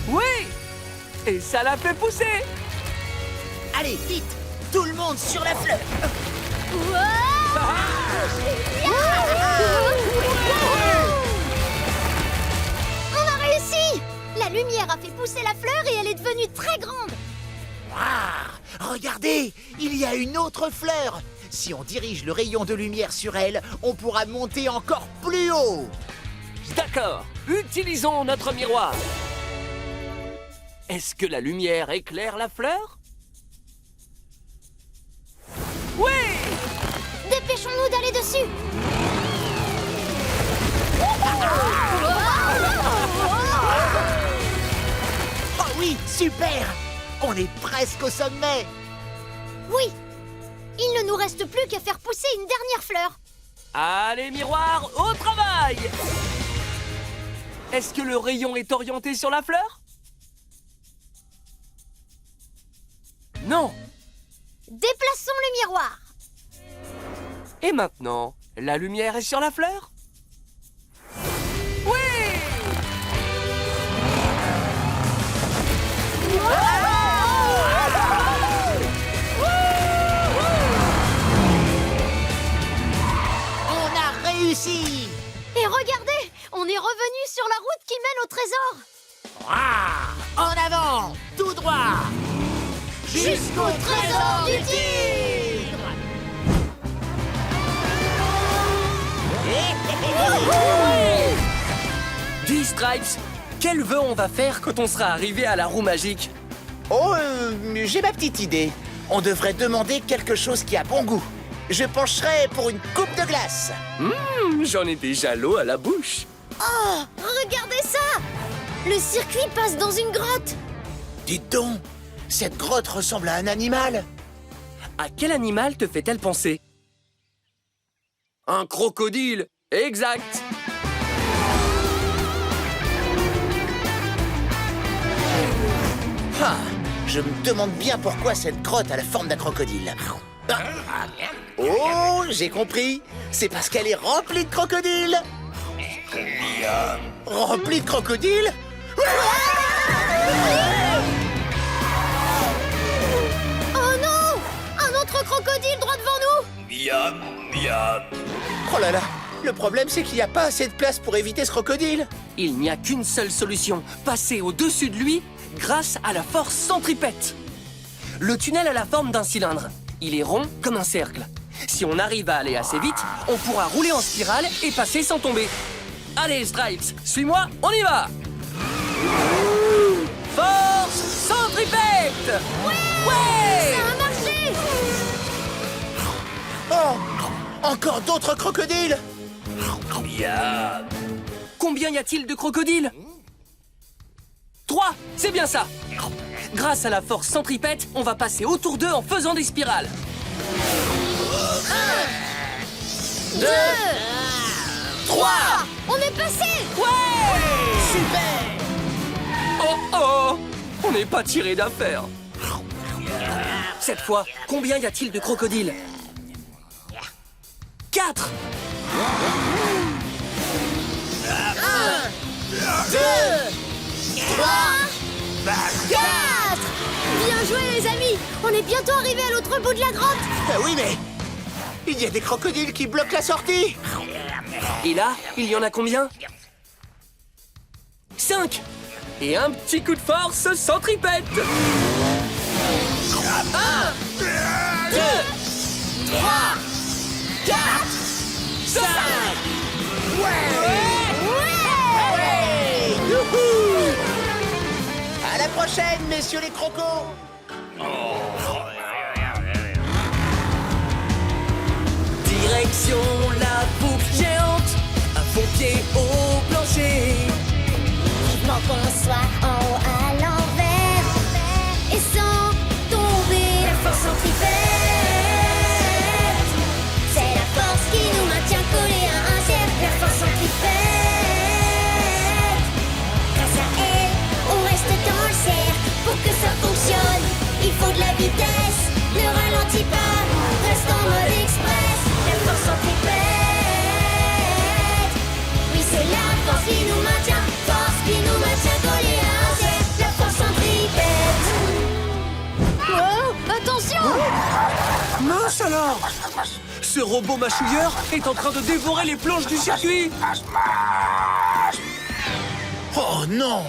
Oui! Et ça l'a fait pousser.
Allez, vite! Tout le monde sur la fleur!
On a réussi! La lumière a fait pousser la fleur et elle est devenue très grande.
Waouh! Regardez! Il y a une autre fleur! Si on dirige le rayon de lumière sur elle, on pourra monter encore plus haut!
D'accord, utilisons notre miroir. Est-ce que la lumière éclaire la fleur? Oui!
Dépêchons-nous d'aller dessus.
Oh oui, super! On est presque au sommet!
Oui. Il ne nous reste plus qu'à faire pousser une dernière fleur.
Allez, miroir, au travail! Est-ce que le rayon est orienté sur la fleur? Non!
Déplaçons le miroir.
Et maintenant, la lumière est sur la fleur? Oui!
On a réussi!
Et regardez, on est revenu sur la route qui mène au trésor.
En avant! Tout droit!
Jusqu'au trésor du tigre.
10 Stripes, quel vœu on va faire quand on sera arrivé à la roue magique?
Oh, j'ai ma petite idée. On devrait demander quelque chose qui a bon goût. Je pencherai pour une coupe de glace.
J'en ai déjà l'eau à la bouche.
Oh, regardez ça. Le circuit passe dans une grotte.
Dites donc, cette grotte ressemble à un animal.
À quel animal te fait-elle penser? Un crocodile, exact.
Ah, je me demande bien pourquoi cette grotte a la forme d'un crocodile. Ah. Oh, j'ai compris. C'est parce qu'elle est remplie de crocodiles. Remplie de crocodiles?
Oh non! Un autre crocodile droit devant nous.
Miam, miam.
Oh là là, le problème c'est qu'il n'y a pas assez de place pour éviter ce crocodile.
Il n'y a qu'une seule solution, passer au-dessus de lui grâce à la force centripète. Le tunnel a la forme d'un cylindre. Il est rond comme un cercle. Si on arrive à aller assez vite, on pourra rouler en spirale et passer sans tomber. Allez, Stripes, suis-moi, on y va! Force centripète! Ouais!
Ça a marché.
Oh, encore d'autres crocodiles.
Miam.
Combien y a-t-il de crocodiles? 3, c'est bien ça. Grâce à la force centripète, on va passer autour d'eux en faisant des spirales.
2, 3. On est passé.
Super.
Oh oh! On n'est pas tiré d'affaire. Cette fois, combien y a-t-il de crocodiles? 4.
2, 3, 4. Bien joué les amis. On est bientôt arrivé à l'autre bout de la grotte.
Oui, mais il y a des crocodiles qui bloquent la sortie.
Et là, il y en a combien? 5. Et un petit coup de force centripète. 1, 2,
3, 4,
5.
Youhou! À la prochaine, messieurs les crocos.
Direction la boucle géante, un fond pied au plancher.
Vivement qu'on soit en haut à l'envers et sans tomber. La force centripète, c'est la force qui nous maintient collés à un cercle. La force centripète, grâce à elle, on reste dans le cercle. Pour que ça fonctionne, il faut de la vitesse. Ne ralentis pas, reste en mode express. La force centripète.
Mince alors! Ce robot mâchouilleur est en train de dévorer les planches du circuit!
Oh non!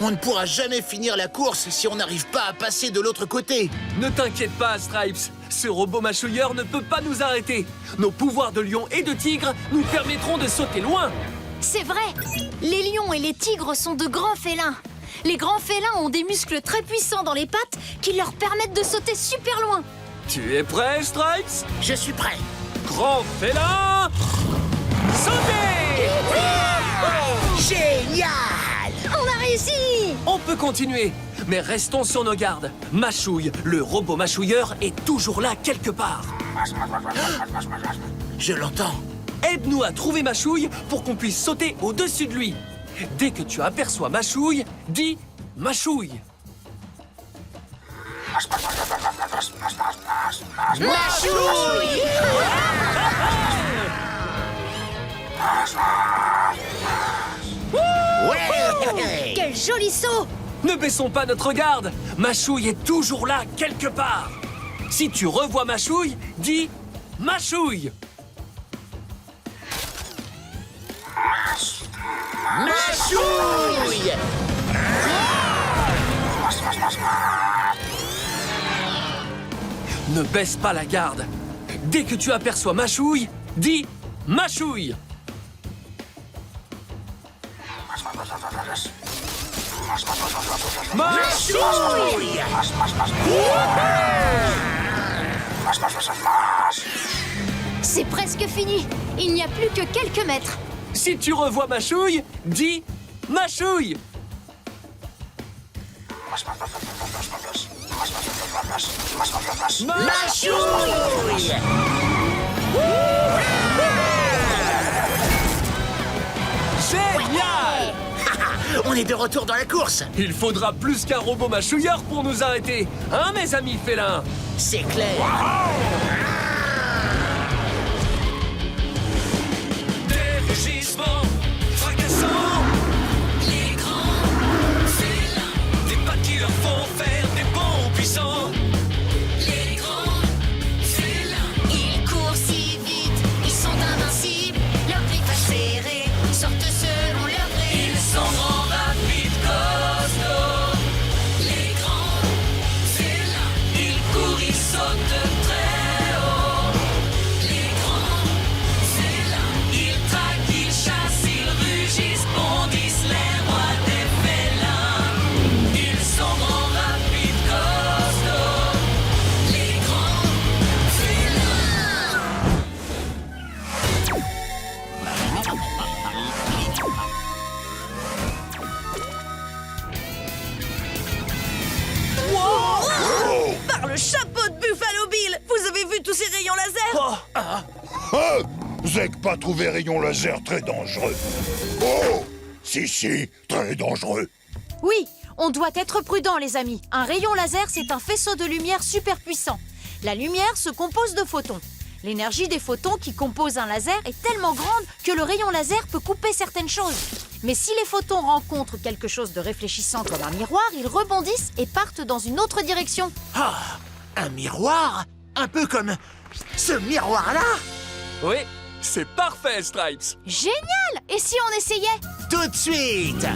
On ne pourra jamais finir la course si on n'arrive pas à passer de l'autre côté.
Ne t'inquiète pas, Stripes. Ce robot mâchouilleur ne peut pas nous arrêter. Nos pouvoirs de lion et de tigre nous permettront de sauter loin.
C'est vrai. Les lions et les tigres sont de grands félins. Les grands félins ont des muscles très puissants dans les pattes qui leur permettent de sauter super loin.
Tu es prêt, Stripes?
Je suis prêt.
Grand félin, sautez!
Génial!
On a réussi!
On peut continuer, mais restons sur nos gardes. Mâchouille, le robot mâchouilleur, est toujours là quelque part.
Je l'entends.
Aide-nous à trouver Mâchouille pour qu'on puisse sauter au-dessus de lui. Dès que tu aperçois Mâchouille, dis Mâchouille.
Mâchouille! Ouais!
Quel joli saut!
Ne baissons pas notre garde. Mâchouille est toujours là quelque part. Si tu revois Mâchouille, dis Mâchouille.
Mâchouille!
Ne baisse pas la garde. Dès que tu aperçois Mâchouille, dis Mâchouille.
Mâchouille!
C'est presque fini. Il n'y a plus que quelques mètres.
Si tu revois Mâchouille, dis Mâchouille.
Mâchouille!
Génial!
On est de retour dans la course.
Il faudra plus qu'un robot mâchouilleur pour nous arrêter. Hein, mes amis félins?
C'est clair.
Des rugissements fracassants. Les grands félins. Des pattes qui leur font faire des bonds puissants. Les grands félins.
Ils courent si vite, ils sont invincibles. Leurs griffes acérées sortent selon leur gré.
Ils sont grands, rapides, costauds. Les grands félins. Ils courent, ils sautent très haut. Les grands félins. Ils traquent, ils chassent, ils rugissent, bondissent, les rois des félins. Ils sont grands, rapides, costauds. Les grands félins.
Par le chapeau de Buffalo Bill! Vous avez vu tous ces rayons laser?
Ah, Zeg pas trouvé rayon laser très dangereux. Oh! Si, très dangereux.
Oui, on doit être prudent, les amis. Un rayon laser, c'est un faisceau de lumière super puissant. La lumière se compose de photons. L'énergie des photons qui composent un laser est tellement grande que le rayon laser peut couper certaines choses. Mais si les photons rencontrent quelque chose de réfléchissant comme un miroir, ils rebondissent et partent dans une autre direction.
Ah, un miroir? Un peu comme ce miroir-là?
Oui, c'est parfait, Stripes.
Génial! Et si on essayait?
Tout de suite!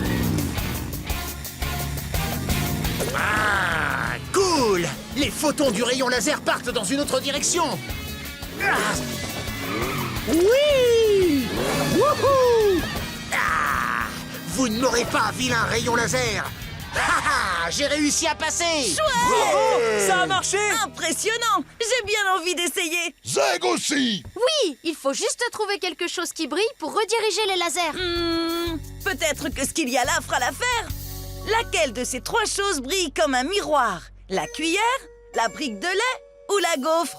Ah, cool! Les photons du rayon laser partent dans une autre direction! Ah. Oui! Wouhou! Ah, vous ne m'aurez pas, vilain rayon laser! Ha ha! J'ai réussi à passer!
Bravo! Ça a marché!
Impressionnant! J'ai bien envie d'essayer!
Zeg aussi!
Oui, il faut juste trouver quelque chose qui brille pour rediriger les lasers.
Peut-être que ce qu'il y a là fera l'affaire! Laquelle de ces trois choses brille comme un miroir? La cuillère, la brique de lait ou la gaufre?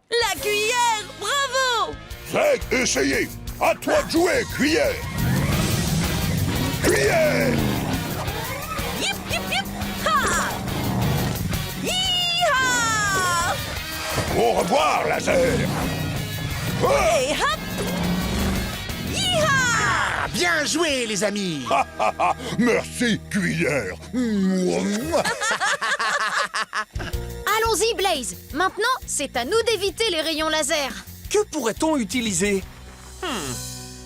La cuillère! Bravo!
Zeg, essayez! À toi de jouer, cuillère! Cuillère!
Yip, yip, yip! Ha! Hi-ha!
Au revoir, laser! Ah,
Et hop! Hi-ha!
Ah, bien joué, les amis!
ah, ah, ah, merci, cuillère! Mouah.
Allons
Allons-y, Blaze. Maintenant, c'est à nous d'éviter les rayons laser.
Que pourrait-on utiliser?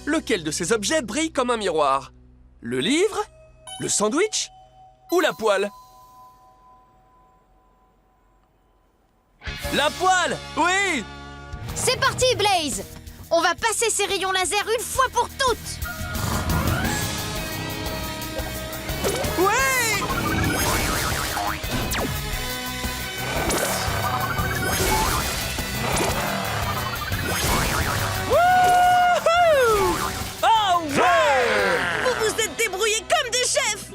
Lequel de ces objets brille comme un miroir? Le livre? Le sandwich? Ou la poêle? La poêle! Oui!
C'est parti, Blaze. On va passer ces rayons laser une fois pour toutes.
Oui! Wouhou! Oh ouais!
Vous vous êtes débrouillés comme des chefs.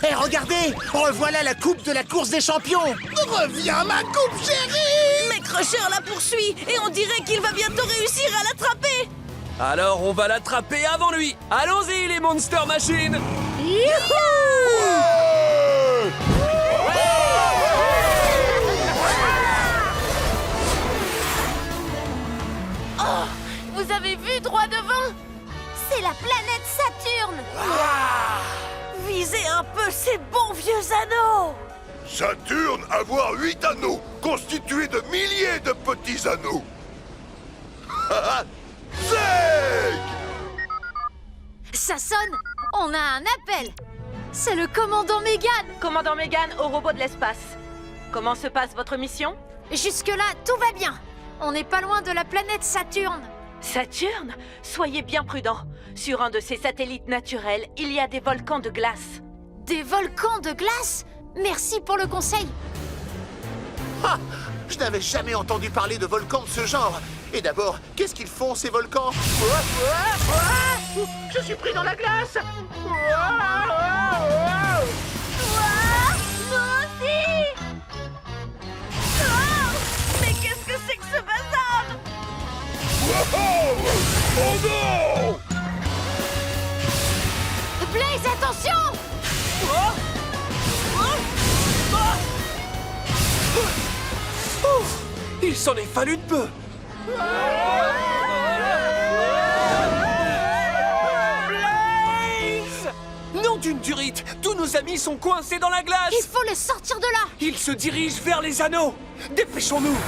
Et regardez, revoilà la coupe de la course des champions.
Reviens, ma coupe chérie!
Mais Crusher la poursuit et on dirait qu'il va bientôt réussir à l'attraper.
Alors on va l'attraper avant lui. Allons-y les Monster Machines!
Vous avez vu droit devant? C'est la planète Saturne.
Visez un peu ces bons vieux anneaux.
Saturne a voir 8 anneaux, constitués de milliers de petits anneaux. Zeg!
Ça sonne. On a un appel. C'est le commandant Megan.
Commandant Megan au robot de l'espace. Comment se passe votre mission?
Jusque-là, tout va bien. On n'est pas loin de la planète Saturne.
Saturne? Soyez bien prudent. Sur un de ces satellites naturels, il y a des volcans de glace.
Des volcans de glace? Merci pour le conseil.
Ah, je n'avais jamais entendu parler de volcans de ce genre. Et d'abord, qu'est-ce qu'ils font ces volcans? Je suis pris dans la glace.
Mais qu'est-ce que c'est que ce bazar?
Oh non!
Blaze, attention!
Il s'en est fallu de peu. Blaze! Nom d'une durite! Tous nos amis sont coincés dans la glace!
Il faut les sortir de là!
Ils se dirigent vers les anneaux! Dépêchons-nous!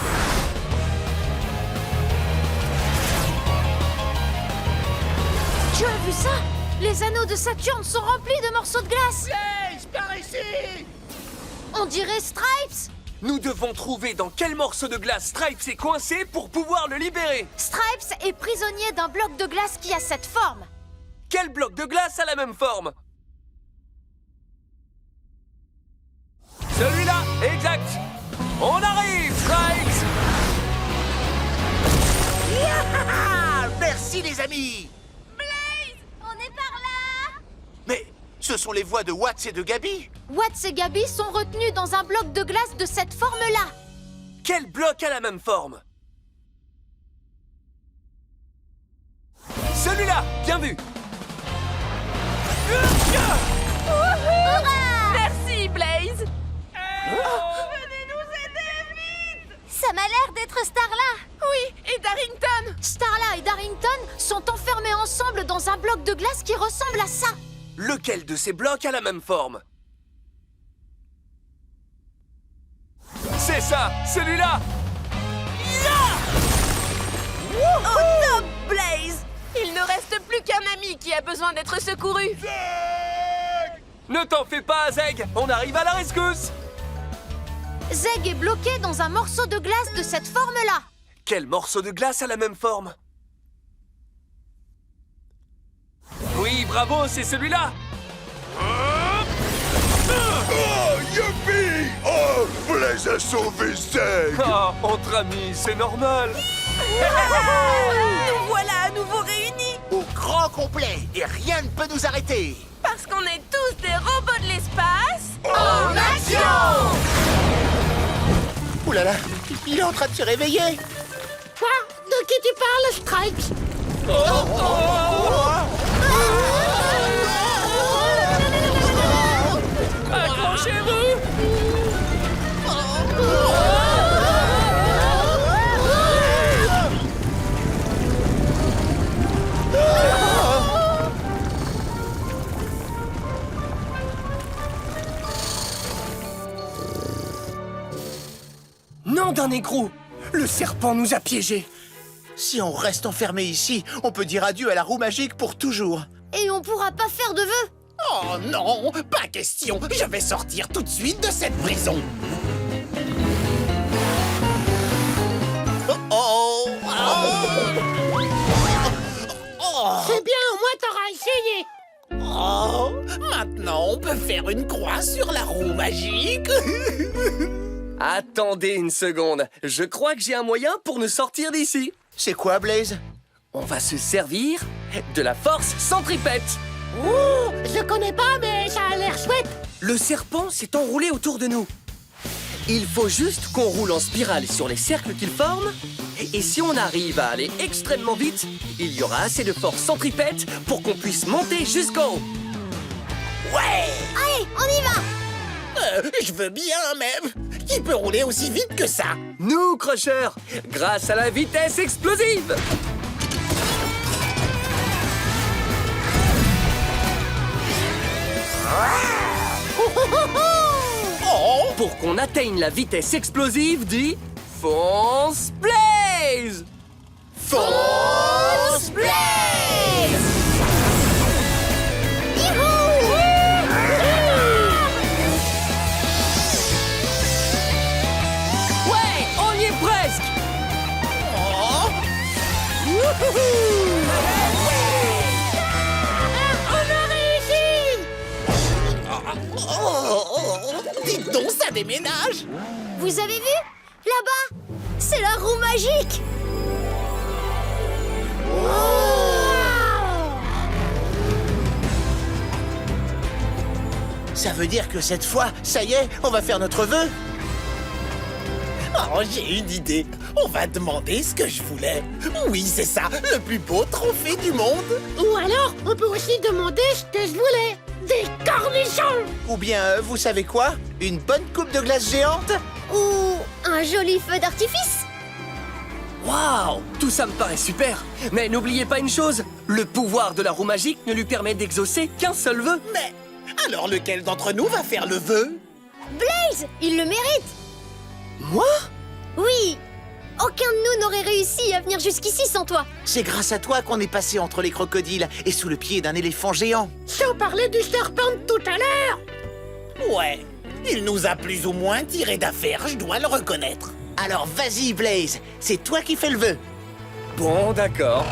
Tu as vu ça? Les anneaux de Saturne sont remplis de morceaux de glace!
Blaze, par ici!
On dirait Stripes!
Nous devons trouver dans quel morceau de glace Stripes est coincé pour pouvoir le libérer.
Stripes est prisonnier d'un bloc de glace qui a cette forme.
Quel bloc de glace a la même forme? Celui-là, exact. On arrive, Stripes!
Ah, merci les amis!
On est par là.
Mais ce sont les voix de Watts et de Gabi.
Watts et Gabi sont retenus dans un bloc de glace de cette forme-là.
Quel bloc a la même forme? Celui-là, bien vu.
Merci, Blaze.
Venez nous aider vite. Ça m'a l'air d'être Starla.
Oui, et Darrington.
Starla et Darrington sont enfermés ensemble dans un bloc de glace qui ressemble à ça.
Lequel de ces blocs a la même forme? C'est ça, celui-là.
Au top, Blaze. Il ne reste plus qu'un ami qui a besoin d'être secouru.
Ne t'en fais pas, Zeg, on arrive à la rescousse.
Zeg est bloqué dans un morceau de glace de cette forme-là.
Quel morceau de glace a la même forme? Oui, bravo, c'est celui-là.
Oh, youpi! Oh, Blaze a sauvé Zeg!
Oh, entre amis, c'est normal.
Nous voilà à nouveau réunis.
Au grand complet, et rien ne peut nous arrêter.
Parce qu'on est tous des robots de l'espace.
En action! Ouh là là, il est en train de se réveiller.
Quoi? De qui tu parles, Stripes?
Accrochez-vous. d'un écrou. Le serpent nous a piégés.
Si on reste enfermé ici, on peut dire adieu à la roue magique pour toujours.
Et on pourra pas faire de vœux.
Oh non, pas question. Je vais sortir tout de suite de cette prison. Oh, oh, oh.
C'est bien, au moins t'auras essayé.
Oh, maintenant on peut faire une croix sur la roue magique.
Attendez une seconde. Je crois que j'ai un moyen pour nous sortir d'ici.
C'est quoi, Blaze?
On va se servir de la force centripète.
Ouh, je connais pas, mais ça a l'air chouette.
Le serpent s'est enroulé autour de nous. Il faut juste qu'on roule en spirale sur les cercles qu'il forme. Et si on arrive à aller extrêmement vite, il y aura assez de force centripète pour qu'on puisse monter jusqu'en haut.
Ouais,
Allez, on y va.
je veux bien, mais qui peut rouler aussi vite que ça?
Nous, Crusher, grâce à la vitesse explosive.
Oh,
Pour qu'on atteigne la vitesse explosive, dis Fonce Blaze!
Force Blaze!
Ouais, on y est presque!
Oh. Oh, dites donc, ça déménage!
Vous avez vu? Là-bas, c'est la roue magique.
Ça veut dire que cette fois, ça y est, on va faire notre vœu?
Oh, j'ai une idée. On va demander ce que je voulais. Oui, c'est ça, le plus beau trophée du monde.
Ou alors, on peut aussi demander ce que je voulais. Des cornichons.
Ou bien, vous savez quoi? Une bonne coupe de glace géante?
Ou un joli feu d'artifice.
Waouh! Tout ça me paraît super. Mais n'oubliez pas une chose, le pouvoir de la roue magique ne lui permet d'exaucer qu'un seul vœu.
Mais alors lequel d'entre nous va faire le vœu?
Blaze, il le mérite.
Moi?
Oui. Aucun de nous n'aurait réussi à venir jusqu'ici sans toi.
C'est grâce à toi qu'on est passé entre les crocodiles et sous le pied d'un éléphant géant.
Sans parler du serpent de tout à l'heure.
Ouais, il nous a plus ou moins tiré d'affaire, je dois le reconnaître.
Alors vas-y, Blaze, c'est toi qui fais le vœu.
Bon, d'accord.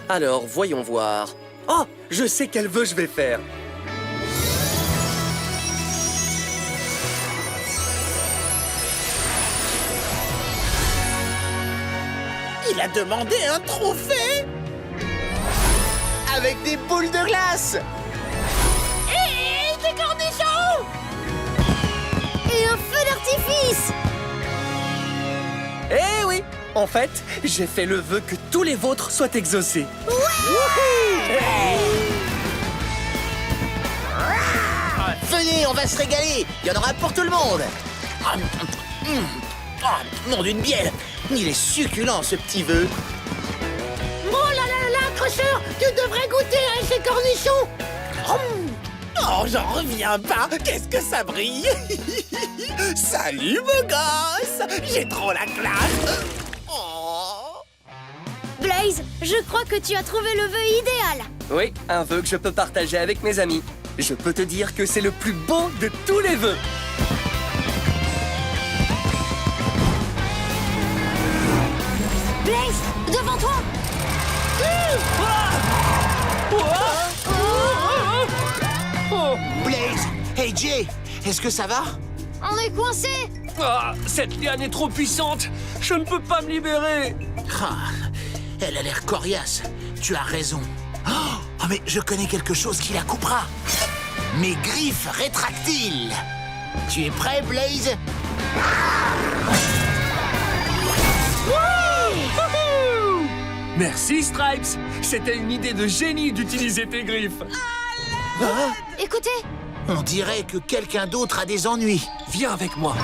Alors, voyons voir. Oh, je sais quel vœu je vais faire.
Il a demandé un trophée?
Avec des boules de glace!
Et des cornichons.
Et un feu d'artifice.
Eh oui! En fait, j'ai fait le vœu que tous les vôtres soient exaucés.
Venez, on va se régaler! Il y en aura pour tout le monde! Nom d'une bielle! Il est succulent, ce petit vœu!
Oh là là là, Crusher, tu devrais goûter à ces cornichons.
Oh, j'en reviens pas. Qu'est-ce que ça brille? Salut, beau gosse. J'ai trop la classe. Oh.
Blaze, je crois que tu as trouvé le vœu idéal.
Oui, un vœu que je peux partager avec mes amis. Je peux te dire que c'est le plus beau de tous les vœux.
Blaze, devant toi.
Blaze! Hey Jay! Est-ce que ça va?
On est coincé.
Ah, cette liane est trop puissante. Je ne peux pas me libérer.
Ah, elle a l'air coriace. Tu as raison. Oh, mais je connais quelque chose qui la coupera. Mes griffes rétractiles. Tu es prêt, Blaze?
Merci, Stripes. C'était une idée de génie d'utiliser tes griffes.
Écoutez,
On dirait que quelqu'un d'autre a des ennuis.
Viens avec moi.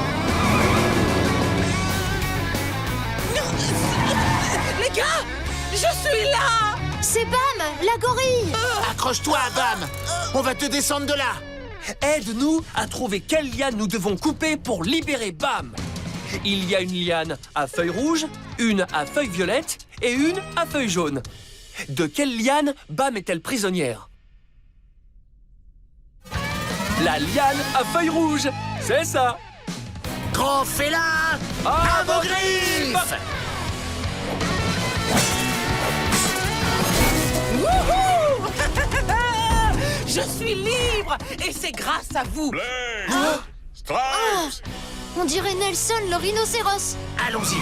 Les gars, je suis là.
c'est Bam, la gorille.
Accroche-toi, Bam. On va te descendre de là.
Aide-nous à trouver quelle liane nous devons couper pour libérer Bam. Il y a une liane à feuilles rouges, une à feuilles violettes et une à feuilles jaunes. De quelle liane Bam est-elle prisonnière? La liane à feuilles rouges, c'est ça.
Grand félin,
À
vos griffes!
Wouhou! Je suis libre! Et c'est grâce à vous!
Blaze! Stripes!
On dirait Nelson le rhinocéros.
Allons-y.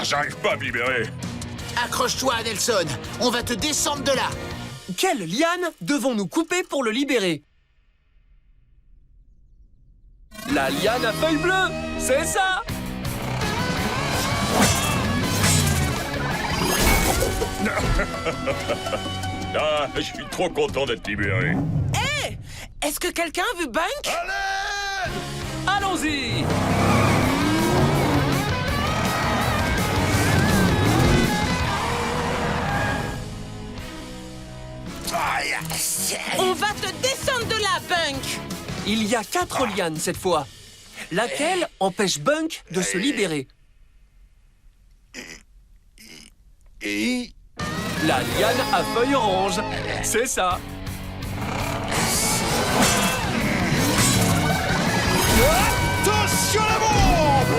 J'arrive pas à me libérer.
Accroche-toi, Nelson. On va te descendre de là.
Quelle liane devons-nous couper pour le libérer? La liane à feuilles bleues, c'est ça.
Ah, je suis trop content d'être libéré.
Hé! Est-ce que quelqu'un a vu Bunk?
Allez!
Allons-y.
On va te descendre de là, Bunk!
Il y a 4 lianes cette fois. Laquelle empêche Bunk de se libérer?
Et...
La liane à feuilles oranges, c'est ça.
Attention à la bombe!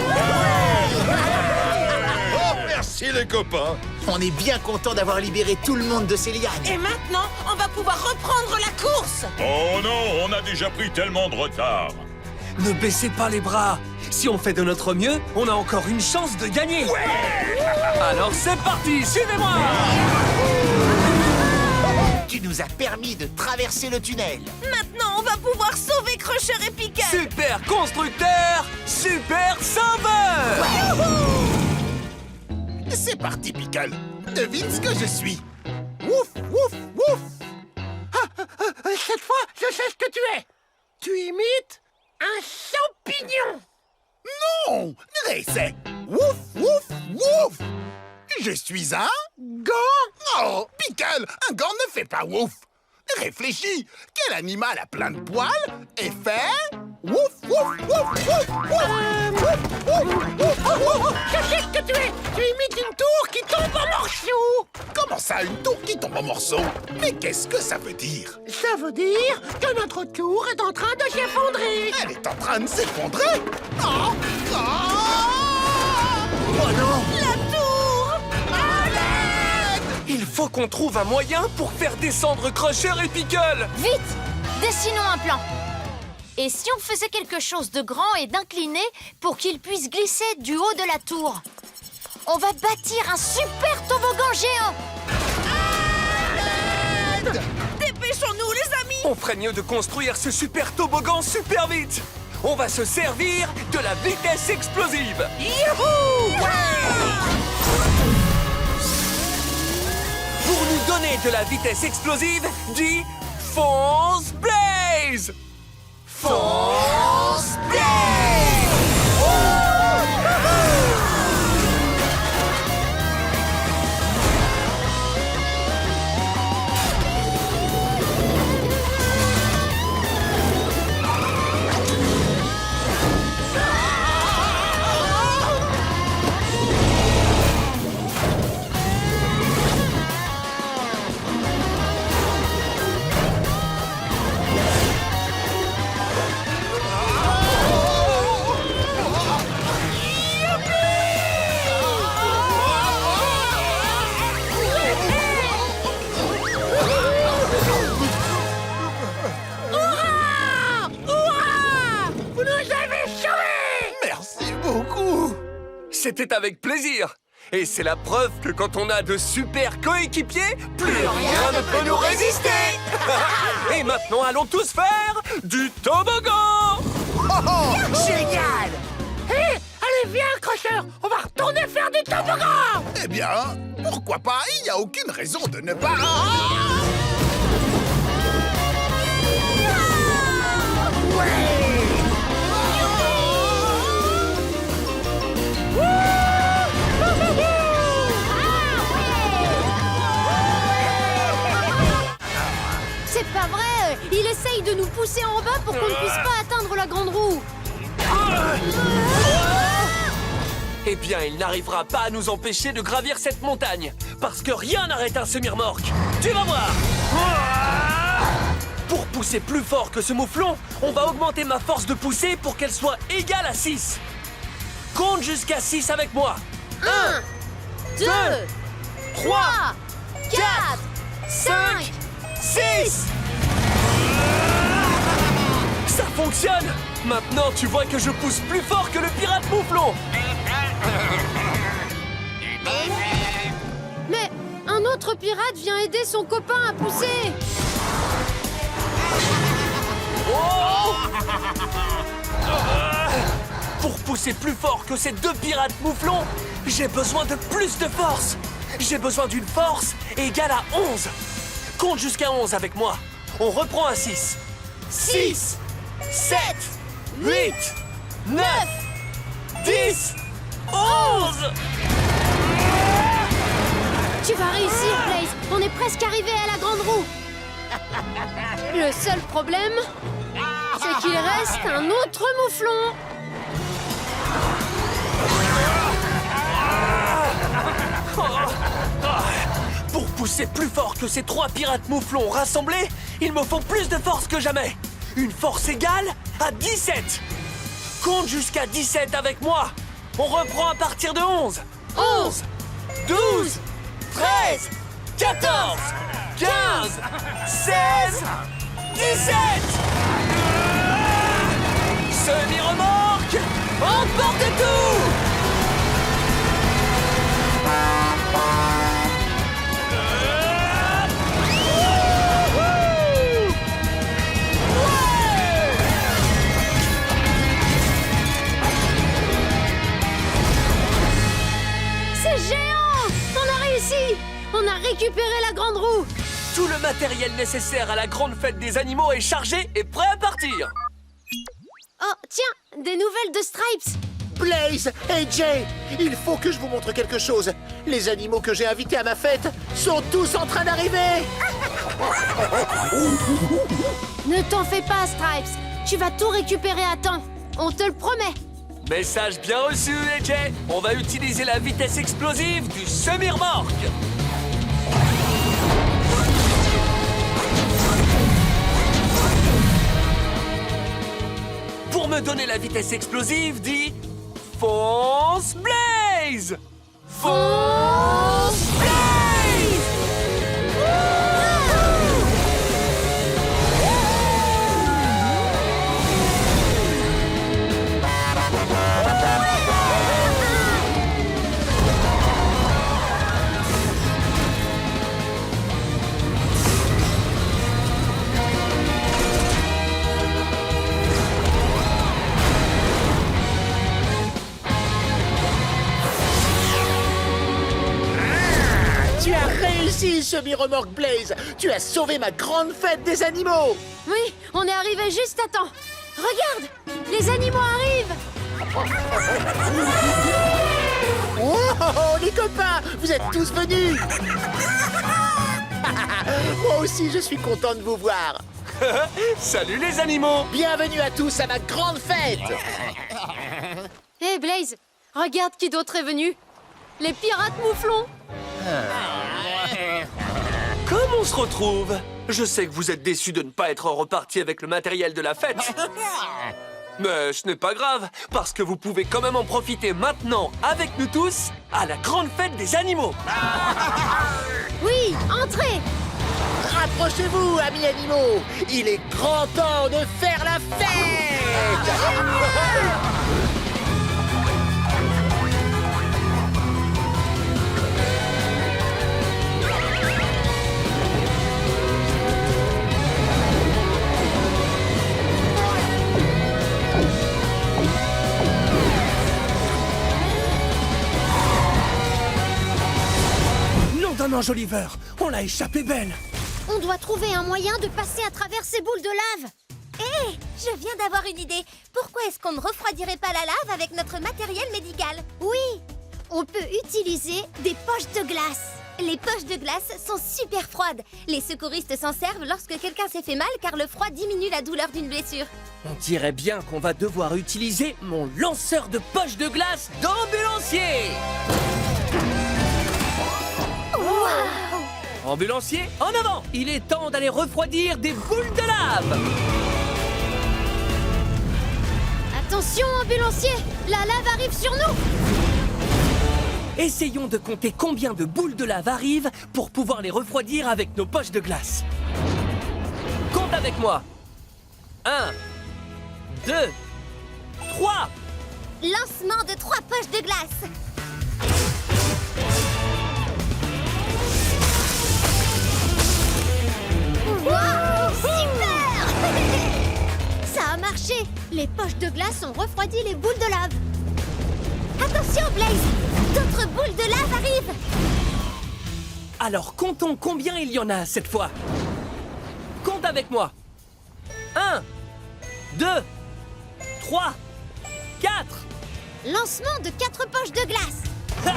Oh, merci les copains.
On est bien content d'avoir libéré tout le monde de ces lianes.
Et maintenant, on va pouvoir reprendre la course!
Oh non, on a déjà pris tellement de retard.
Ne baissez pas les bras. Si on fait de notre mieux, on a encore une chance de gagner. Alors c'est parti, suivez-moi.
Tu nous as permis de traverser le tunnel.
Maintenant, on va pouvoir sauver Crusher et Pickle.
Super constructeur, super sauveur.
C'est parti, Pickle. Devine ce que je suis. Ouf, ouf, ouf. Cette fois, je sais ce que tu es. Tu imites un champignon. Non, réessaie. Ouf, ouf, ouf. Je suis un gant. Oh, Pickle, un gant ne fait pas ouf. Réfléchis. Quel animal a plein de poils et fait ouf, ouf, ouf, ouf, ouf, ouf, ouf. Je sais ce que tu es. Tu imites une tour qui tombe en morceaux. Comment ça, une tour qui tombe en morceaux? Mais qu'est-ce que ça veut dire? Ça veut dire que notre tour est en train de s'effondrer. Elle est en train de s'effondrer? Oh, oh, oh non!
La tour!
Il faut qu'on trouve un moyen pour faire descendre Crusher et Pickle.
Vite, dessinons un plan. Et si on faisait quelque chose de grand et d'incliné pour qu'ils puissent glisser du haut de la tour? On va bâtir un super toboggan géant.
Dépêchons-nous, les amis!
On ferait mieux de construire ce super toboggan super vite. On va se servir de la vitesse explosive.
Youhou!
Pour nous donner de la vitesse explosive, dis Fonce Blaze! Fonce Blaze! C'était avec plaisir. Et c'est la preuve que quand on a de super coéquipiers, plus rien ne peut nous résister. Et maintenant, allons tous faire du toboggan.
Génial!
Hé, allez, viens, Crusher. On va retourner faire du toboggan. Eh bien, pourquoi pas? Il n'y a aucune raison de ne pas...
pousser en bas pour qu'on ne puisse pas atteindre la grande roue.
Eh bien, il n'arrivera pas à nous empêcher de gravir cette montagne, parce que rien n'arrête un semi-remorque. Tu vas voir. Pour pousser plus fort que ce mouflon, on va augmenter ma force de poussée pour qu'elle soit égale à 6. Compte jusqu'à 6 avec moi.
1, 2, 3, 4, 5,
6. Ça fonctionne. Maintenant, tu vois que je pousse plus fort que le pirate mouflon.
Mais un autre pirate vient aider son copain à pousser.
Oh! Pour pousser plus fort que ces deux pirates mouflons, j'ai besoin de plus de force. J'ai besoin d'une force égale à 11. Compte jusqu'à 11 avec moi. On reprend à 6. 6, 7, 8, 9, 10, 11.
Tu vas réussir, Blaze. On est presque arrivé à la grande roue. Le seul problème, c'est qu'il reste un autre mouflon.
Pour pousser plus fort que ces trois pirates mouflons rassemblés, il me faut plus de force que jamais. Une force égale à 17. Compte jusqu'à 17 avec moi. On reprend à partir de 11. 11, 12, 13, 14, 15, 16, 17. Semi-remorque, emporte tout.
C'est géant! On a réussi! On a récupéré la grande roue!
Tout le matériel nécessaire à la grande fête des animaux est chargé et prêt à partir.
Oh, tiens, des nouvelles de Stripes!
Blaze et Jay, il faut que je vous montre quelque chose. Les animaux que j'ai invités à ma fête sont tous en train d'arriver.
Ne t'en fais pas, Stripes! Tu vas tout récupérer à temps! On te le promet!
Message bien reçu, AJ. On va utiliser la vitesse explosive du semi-remorque. Pour me donner la vitesse explosive, dis fonce Blaze. Fonce Blaze.
Tu as réussi, semi-remorque Blaze. Tu as sauvé ma grande fête des animaux.
Oui, on est arrivé juste à temps! Regarde! Les animaux arrivent!
Oh, les copains, vous êtes tous venus. Moi aussi, je suis content de vous voir.
Salut les animaux.
Bienvenue à tous à ma grande fête.
Hé, Blaze! Regarde qui d'autre est venu! Les pirates mouflons!
Comme on se retrouve? Je sais que vous êtes déçus de ne pas être repartis avec le matériel de la fête. Mais ce n'est pas grave, parce que vous pouvez quand même en profiter maintenant avec nous tous à la grande fête des animaux.
Oui, entrez!
Rapprochez-vous, amis animaux. Il est grand temps de faire la fête.
Nom d'un ange Oliver, on l'a échappé belle.
On doit trouver un moyen de passer à travers ces boules de lave!
Hé, je viens d'avoir une idée. Pourquoi est-ce qu'on ne refroidirait pas la lave avec notre matériel médical?
Oui! On peut utiliser des poches de glace!
Les poches de glace sont super froides. Les secouristes s'en servent lorsque quelqu'un s'est fait mal car le froid diminue la douleur d'une blessure.
On dirait bien qu'on va devoir utiliser mon lanceur de poches de glace d'ambulancier. Ambulancier, en avant! Il est temps d'aller refroidir des boules de lave.
Attention, ambulancier! La lave arrive sur nous!
Essayons de compter combien de boules de lave arrivent pour pouvoir les refroidir avec nos poches de glace. Compte avec moi. 1, 2, 3.
Lancement de 3 poches de glace. Wow, super! Ça a marché! Les poches de glace ont refroidi les boules de lave. Attention, Blaze! D'autres boules de lave arrivent!
Alors comptons combien il y en a cette fois. Compte avec moi. 1, 2, 3, 4.
Lancement de 4 poches de glace.
Ha!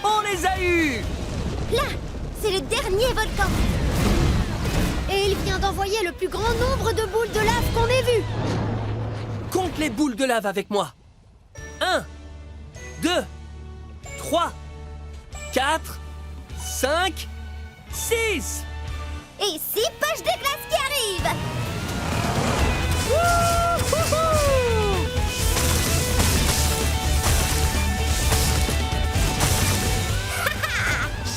On les a eus!
Là, c'est le dernier volcan.
Et il vient d'envoyer le plus grand nombre de boules de lave qu'on ait vues!
Compte les boules de lave avec moi. 1, 2, 3, 4, 5, 6.
Et 6 poches de glace qui arrivent.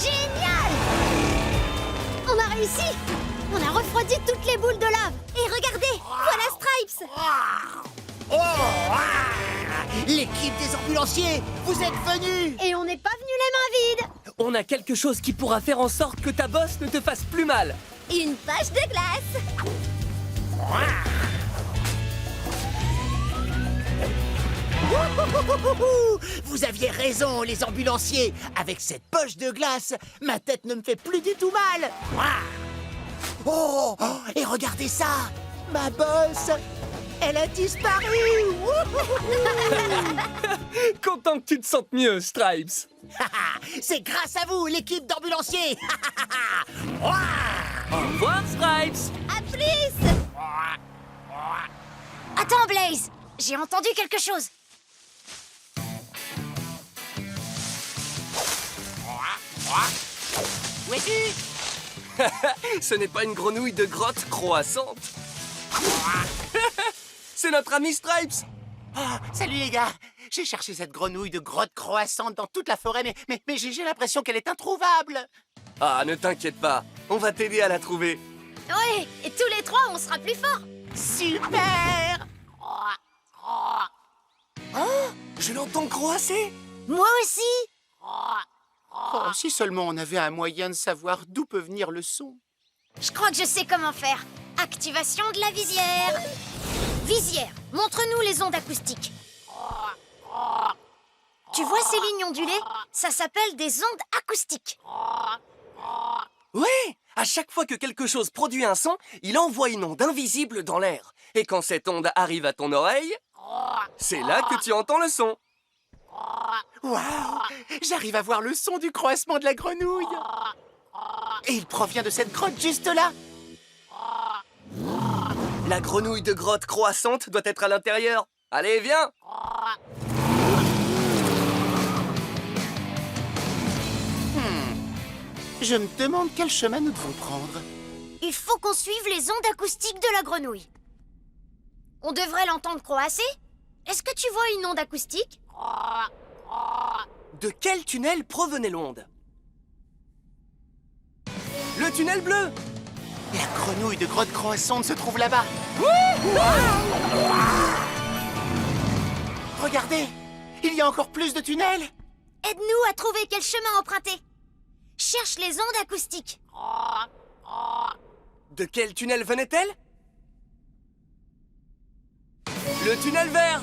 Génial!
On a réussi! On a refroidi toutes les boules de lave!
Et regardez, voilà Stripes.
L'équipe des ambulanciers, vous êtes venus!
Et on n'est pas venu les mains vides!
On a quelque chose qui pourra faire en sorte que ta bosse ne te fasse plus mal.
Une poche de glace.
Vous aviez raison, les ambulanciers. Avec cette poche de glace, ma tête ne me fait plus du tout mal. Oh, et regardez ça! Ma bosse, elle a disparu.
Content que tu te sentes mieux, Stripes.
C'est grâce à vous, l'équipe d'ambulanciers.
Au revoir, Stripes.
À plus.
Attends, Blaze! J'ai entendu quelque chose!
Ce n'est pas une grenouille de grotte croissante. C'est notre ami Stripes.
Salut les gars. J'ai cherché cette grenouille de grotte croissante dans toute la forêt, mais j'ai l'impression qu'elle est introuvable.
Ah, ne t'inquiète pas. On va t'aider à la trouver.
Ouais! Et tous les trois, on sera plus forts!
Super!
Je l'entends croasser.
Moi aussi!
Oh, si seulement on avait un moyen de savoir d'où peut venir le son.
Je crois que je sais comment faire. Activation de la visière. Visière, montre-nous les ondes acoustiques. Tu vois ces lignes ondulées? Ça s'appelle des ondes acoustiques.
Oui, à chaque fois que quelque chose produit un son, il envoie une onde invisible dans l'air. Et quand cette onde arrive à ton oreille, c'est là que tu entends le son.
Waouh! J'arrive à voir le son du croassement de la grenouille. Et il provient de cette grotte juste là.
La grenouille de grotte croissante doit être à l'intérieur. Allez, viens!
Je me demande quel chemin nous devons prendre.
Il faut qu'on suive les ondes acoustiques de la grenouille. On devrait l'entendre croasser. Est-ce que tu vois une onde acoustique?
De quel tunnel provenait l'onde? Le tunnel bleu!
La grenouille de grotte croissante se trouve là-bas. Regardez, il y a encore plus de tunnels.
Aide-nous à trouver quel chemin emprunter. Cherche les ondes acoustiques.
De quel tunnel venait-elle? Le tunnel vert!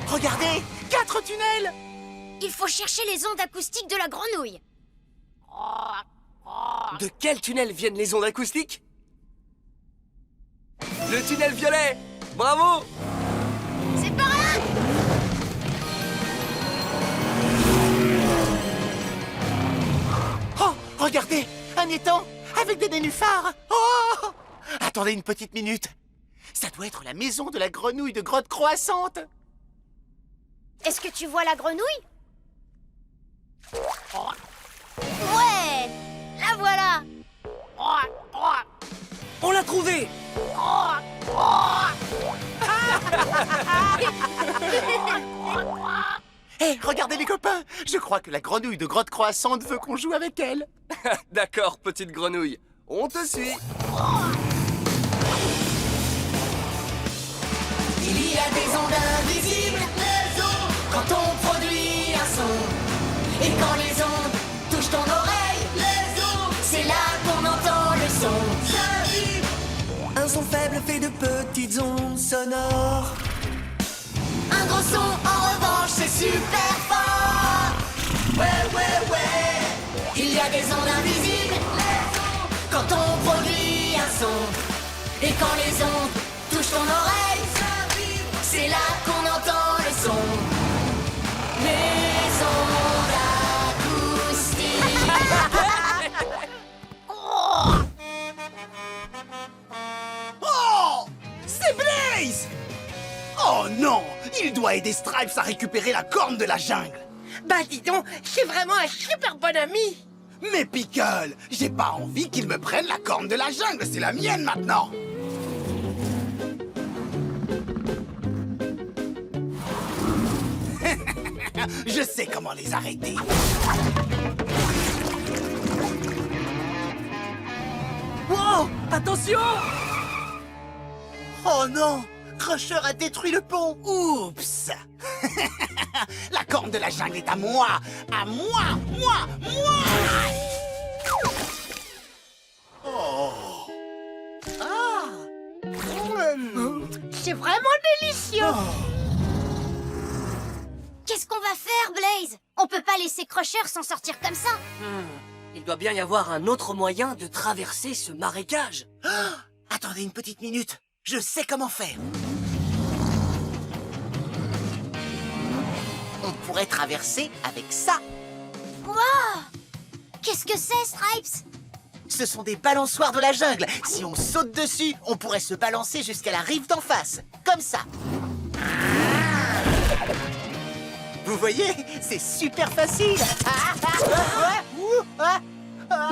Regardez, 4 tunnels.
Il faut chercher les ondes acoustiques de la grenouille.
De quel tunnel viennent les ondes acoustiques? Le tunnel violet! Bravo!
C'est par là!
Oh, regardez, un étang avec des nénuphars. Oh! Attendez une petite minute. Ça doit être la maison de la grenouille de grotte croissante.
Est-ce que tu vois la grenouille? Ouais! La voilà!
On l'a trouvé!
Hé, regardez les copains. Je crois que la grenouille de grotte croissante veut qu'on joue avec elle.
D'accord, petite grenouille. On te suit.
Il y a des ondes invisibles, les ondes, quand on produit un son. Et quand les ondes touchent ton oreille, les ondes, c'est là qu'on entend le son. Ça vibre. Un son faible fait de petites ondes sonores. Un gros son, en revanche, c'est super fort. Ouais, ouais, ouais. Il y a des ondes invisibles, les ondes, quand on produit un son. Et quand les ondes touchent ton oreille, c'est là qu'on entend le son. Les ondes acoustiques.
Oh! C'est Blaze! Oh non! Il doit aider Stripes à récupérer la corne de la jungle.
Bah dis donc, c'est vraiment un super bon ami.
Mais Pickle, j'ai pas envie qu'il me prenne la corne de la jungle, c'est la mienne maintenant. Je sais comment les arrêter.
Wow! Attention!
Oh non! Crusher a détruit le pont. Oups! La corne de la jungle est à moi! À moi! Moi! Oh! Ah!
C'est vraiment délicieux! Qu'est-ce qu'on va faire, Blaze? On peut pas laisser Crusher s'en sortir comme ça.
Il doit bien y avoir un autre moyen de traverser ce marécage.
Attendez une petite minute. Je sais comment faire. On pourrait traverser avec ça.
Wow! Qu'est-ce que c'est, Stripes?
Ce sont des balançoires de la jungle. Si on saute dessus, on pourrait se balancer jusqu'à la rive d'en face. Comme ça. Vous voyez? C'est super facile.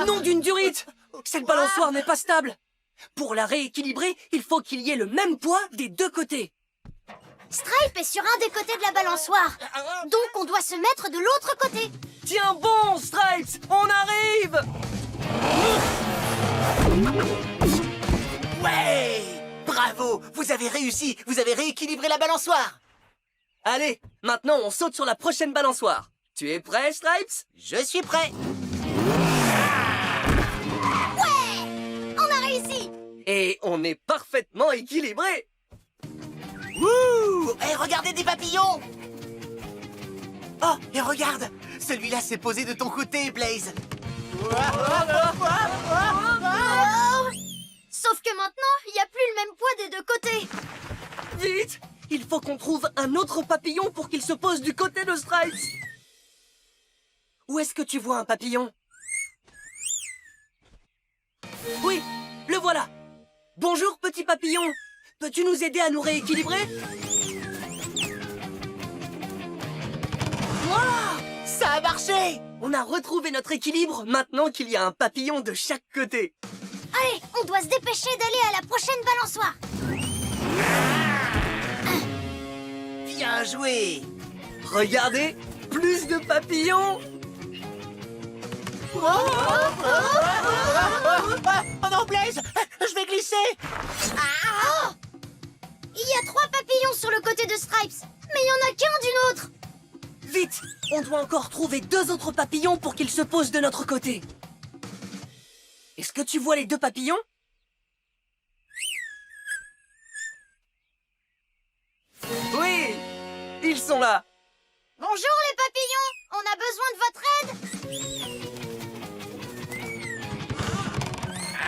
Nom d'une durite! Cette balançoire n'est pas stable. Pour la rééquilibrer, il faut qu'il y ait le même poids des deux côtés.
Stripe est sur un des côtés de la balançoire. Donc on doit se mettre de l'autre côté.
Tiens bon, Stripes! On arrive!
Ouais! Bravo! Vous avez réussi! Vous avez rééquilibré la balançoire!
Allez, maintenant on saute sur la prochaine balançoire. Tu es prêt, Stripes?
Je suis prêt!
On a réussi!
Et on est parfaitement équilibré.
Wouh! Et regardez des papillons! Oh, et regarde! Celui-là s'est posé de ton côté, Blaze!
Sauf que maintenant, il n'y a plus le même poids des deux côtés.
Vite! Il faut qu'on trouve un autre papillon pour qu'il se pose du côté de Stripes. Où est-ce que tu vois un papillon? Oui, le voilà. Bonjour, petit papillon. Peux-tu nous aider à nous rééquilibrer?
Wow! Ça a marché!
On a retrouvé notre équilibre maintenant qu'il y a un papillon de chaque côté.
Allez, on doit se dépêcher d'aller à la prochaine balançoire.
Bien joué!
Regardez, plus de papillons.
Oh non, Blaze! Je vais glisser!
Ah! Il y a 3 papillons sur le côté de Stripes, mais il n'y en a qu'un d'une autre.
Vite! On doit encore trouver 2 autres papillons pour qu'ils se posent de notre côté. Est-ce que tu vois les 2 papillons? Oui! Ils sont là!
Bonjour les papillons, on a besoin de votre aide.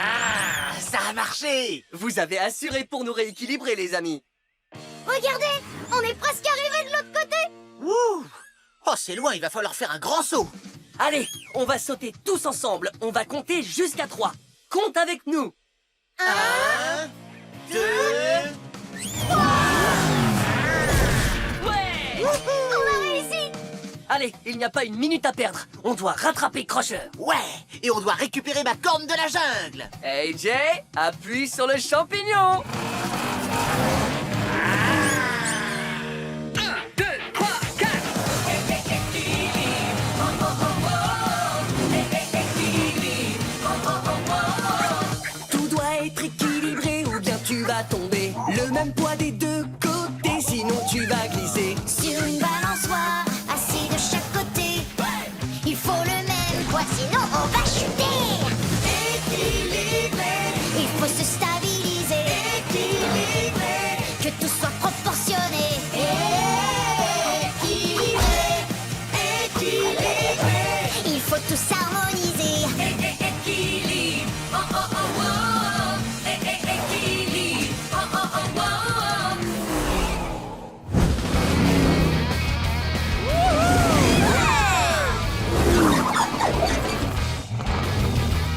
Ah, ça a marché!
Vous avez assuré pour nous rééquilibrer, les amis.
Regardez, on est presque arrivé de l'autre côté.
Ouh! Oh, c'est loin, il va falloir faire un grand saut.
Allez, on va sauter tous ensemble. On va compter jusqu'à 3. Compte avec nous.
1, 2...
Ouais!
On a réussi.
Allez, il n'y a pas une minute à perdre. On doit rattraper Crusher.
Ouais! Et on doit récupérer ma corne de la jungle.
Hey Jay, appuie sur le champignon. 1, 2, 3, 4. Tout doit être équilibré ou bien tu vas tomber. Le même poids des deux côtés, sinon tu vas glisser.
Sur une balançoire, assis de chaque côté. Il faut le même poids, sinon on va chuter. Équilibré. Il faut se stabiliser. Équilibré. Que tout soit proportionné. Équilibré. Équilibré. Il faut tout s'harmoniser. Équilibre. Oh oh oh oh. Équilibre. Oh oh oh oh.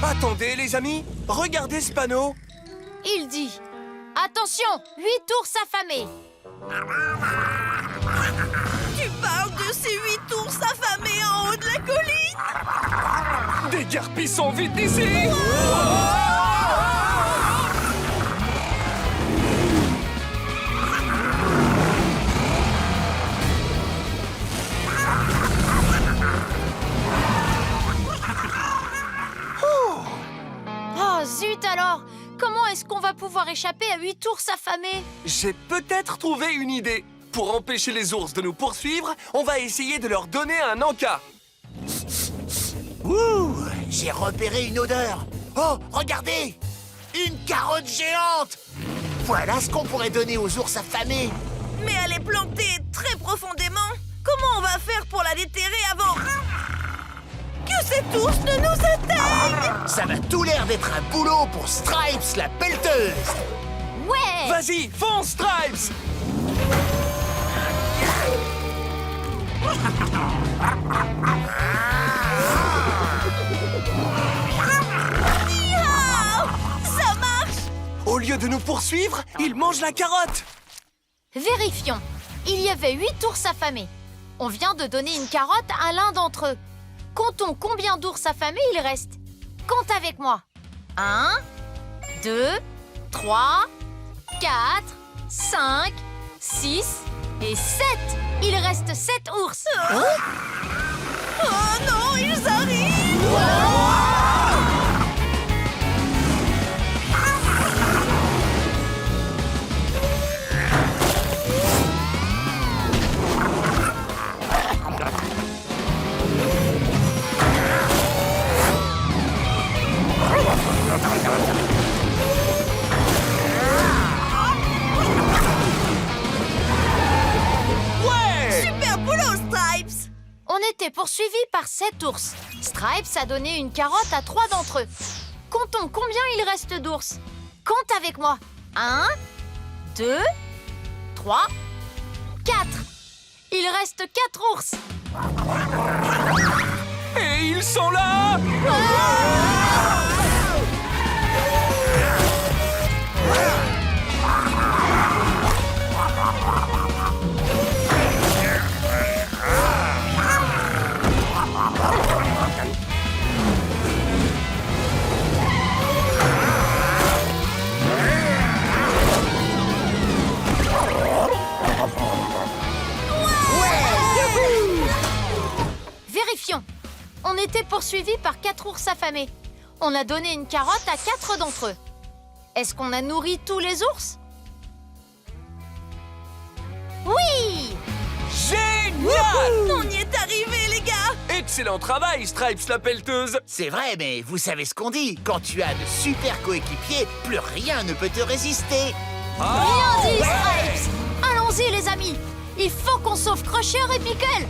Attendez les amis, regardez ce panneau.
Il dit « Attention, 8 ours affamés !»
Tu parles de ces 8 ours affamés en haut de la colline?
Déguerpissons vite d'ici.
Oh zut alors! Comment est-ce qu'on va pouvoir échapper à 8 ours affamés?
J'ai peut-être trouvé une idée. Pour empêcher les ours de nous poursuivre, on va essayer de leur donner un encas.
Ouh! J'ai repéré une odeur. Oh, regardez! Une carotte géante! Voilà ce qu'on pourrait donner aux ours affamés.
Mais elle est plantée très profondément. Comment on va faire pour la déterrer avant que cet ours ne nous atteigne?
Ça m'a tout l'air d'être un boulot pour Stripes, la pelleteuse.
Ouais!
Vas-y, fonce Stripes.
Yeehaw! Ça marche!
Au lieu de nous poursuivre, ils mangent la carotte.
Vérifions. Il y avait 8 ours affamés. On vient de donner une carotte à l'un d'entre eux. Comptons combien d'ours affamés il reste. Compte avec moi. 1, 2, 3, 4, 5, 6 et 7. Il reste 7 ours.
Oh non, ils arrivent!
Ouais!
Super boulot, Stripes!
On était poursuivis par 7 ours. Stripes a donné une carotte à 3 d'entre eux. Comptons combien il reste d'ours. Compte avec moi. 1, 2, 3, 4. Il reste 4 ours.
Et ils sont là.
Vérifions. On était poursuivis par 4 ours affamés. On a donné une carotte à 4 d'entre eux. Est-ce qu'on a nourri tous les ours? Oui!
Génial!
On y est arrivé, les gars!
Excellent travail, Stripes la pelleteuse.
C'est vrai, mais vous savez ce qu'on dit. Quand tu as de super coéquipiers, plus rien ne peut te résister.
Bien dit, Stripes! Allons-y, les amis! Il faut qu'on sauve Crusher et Pickle!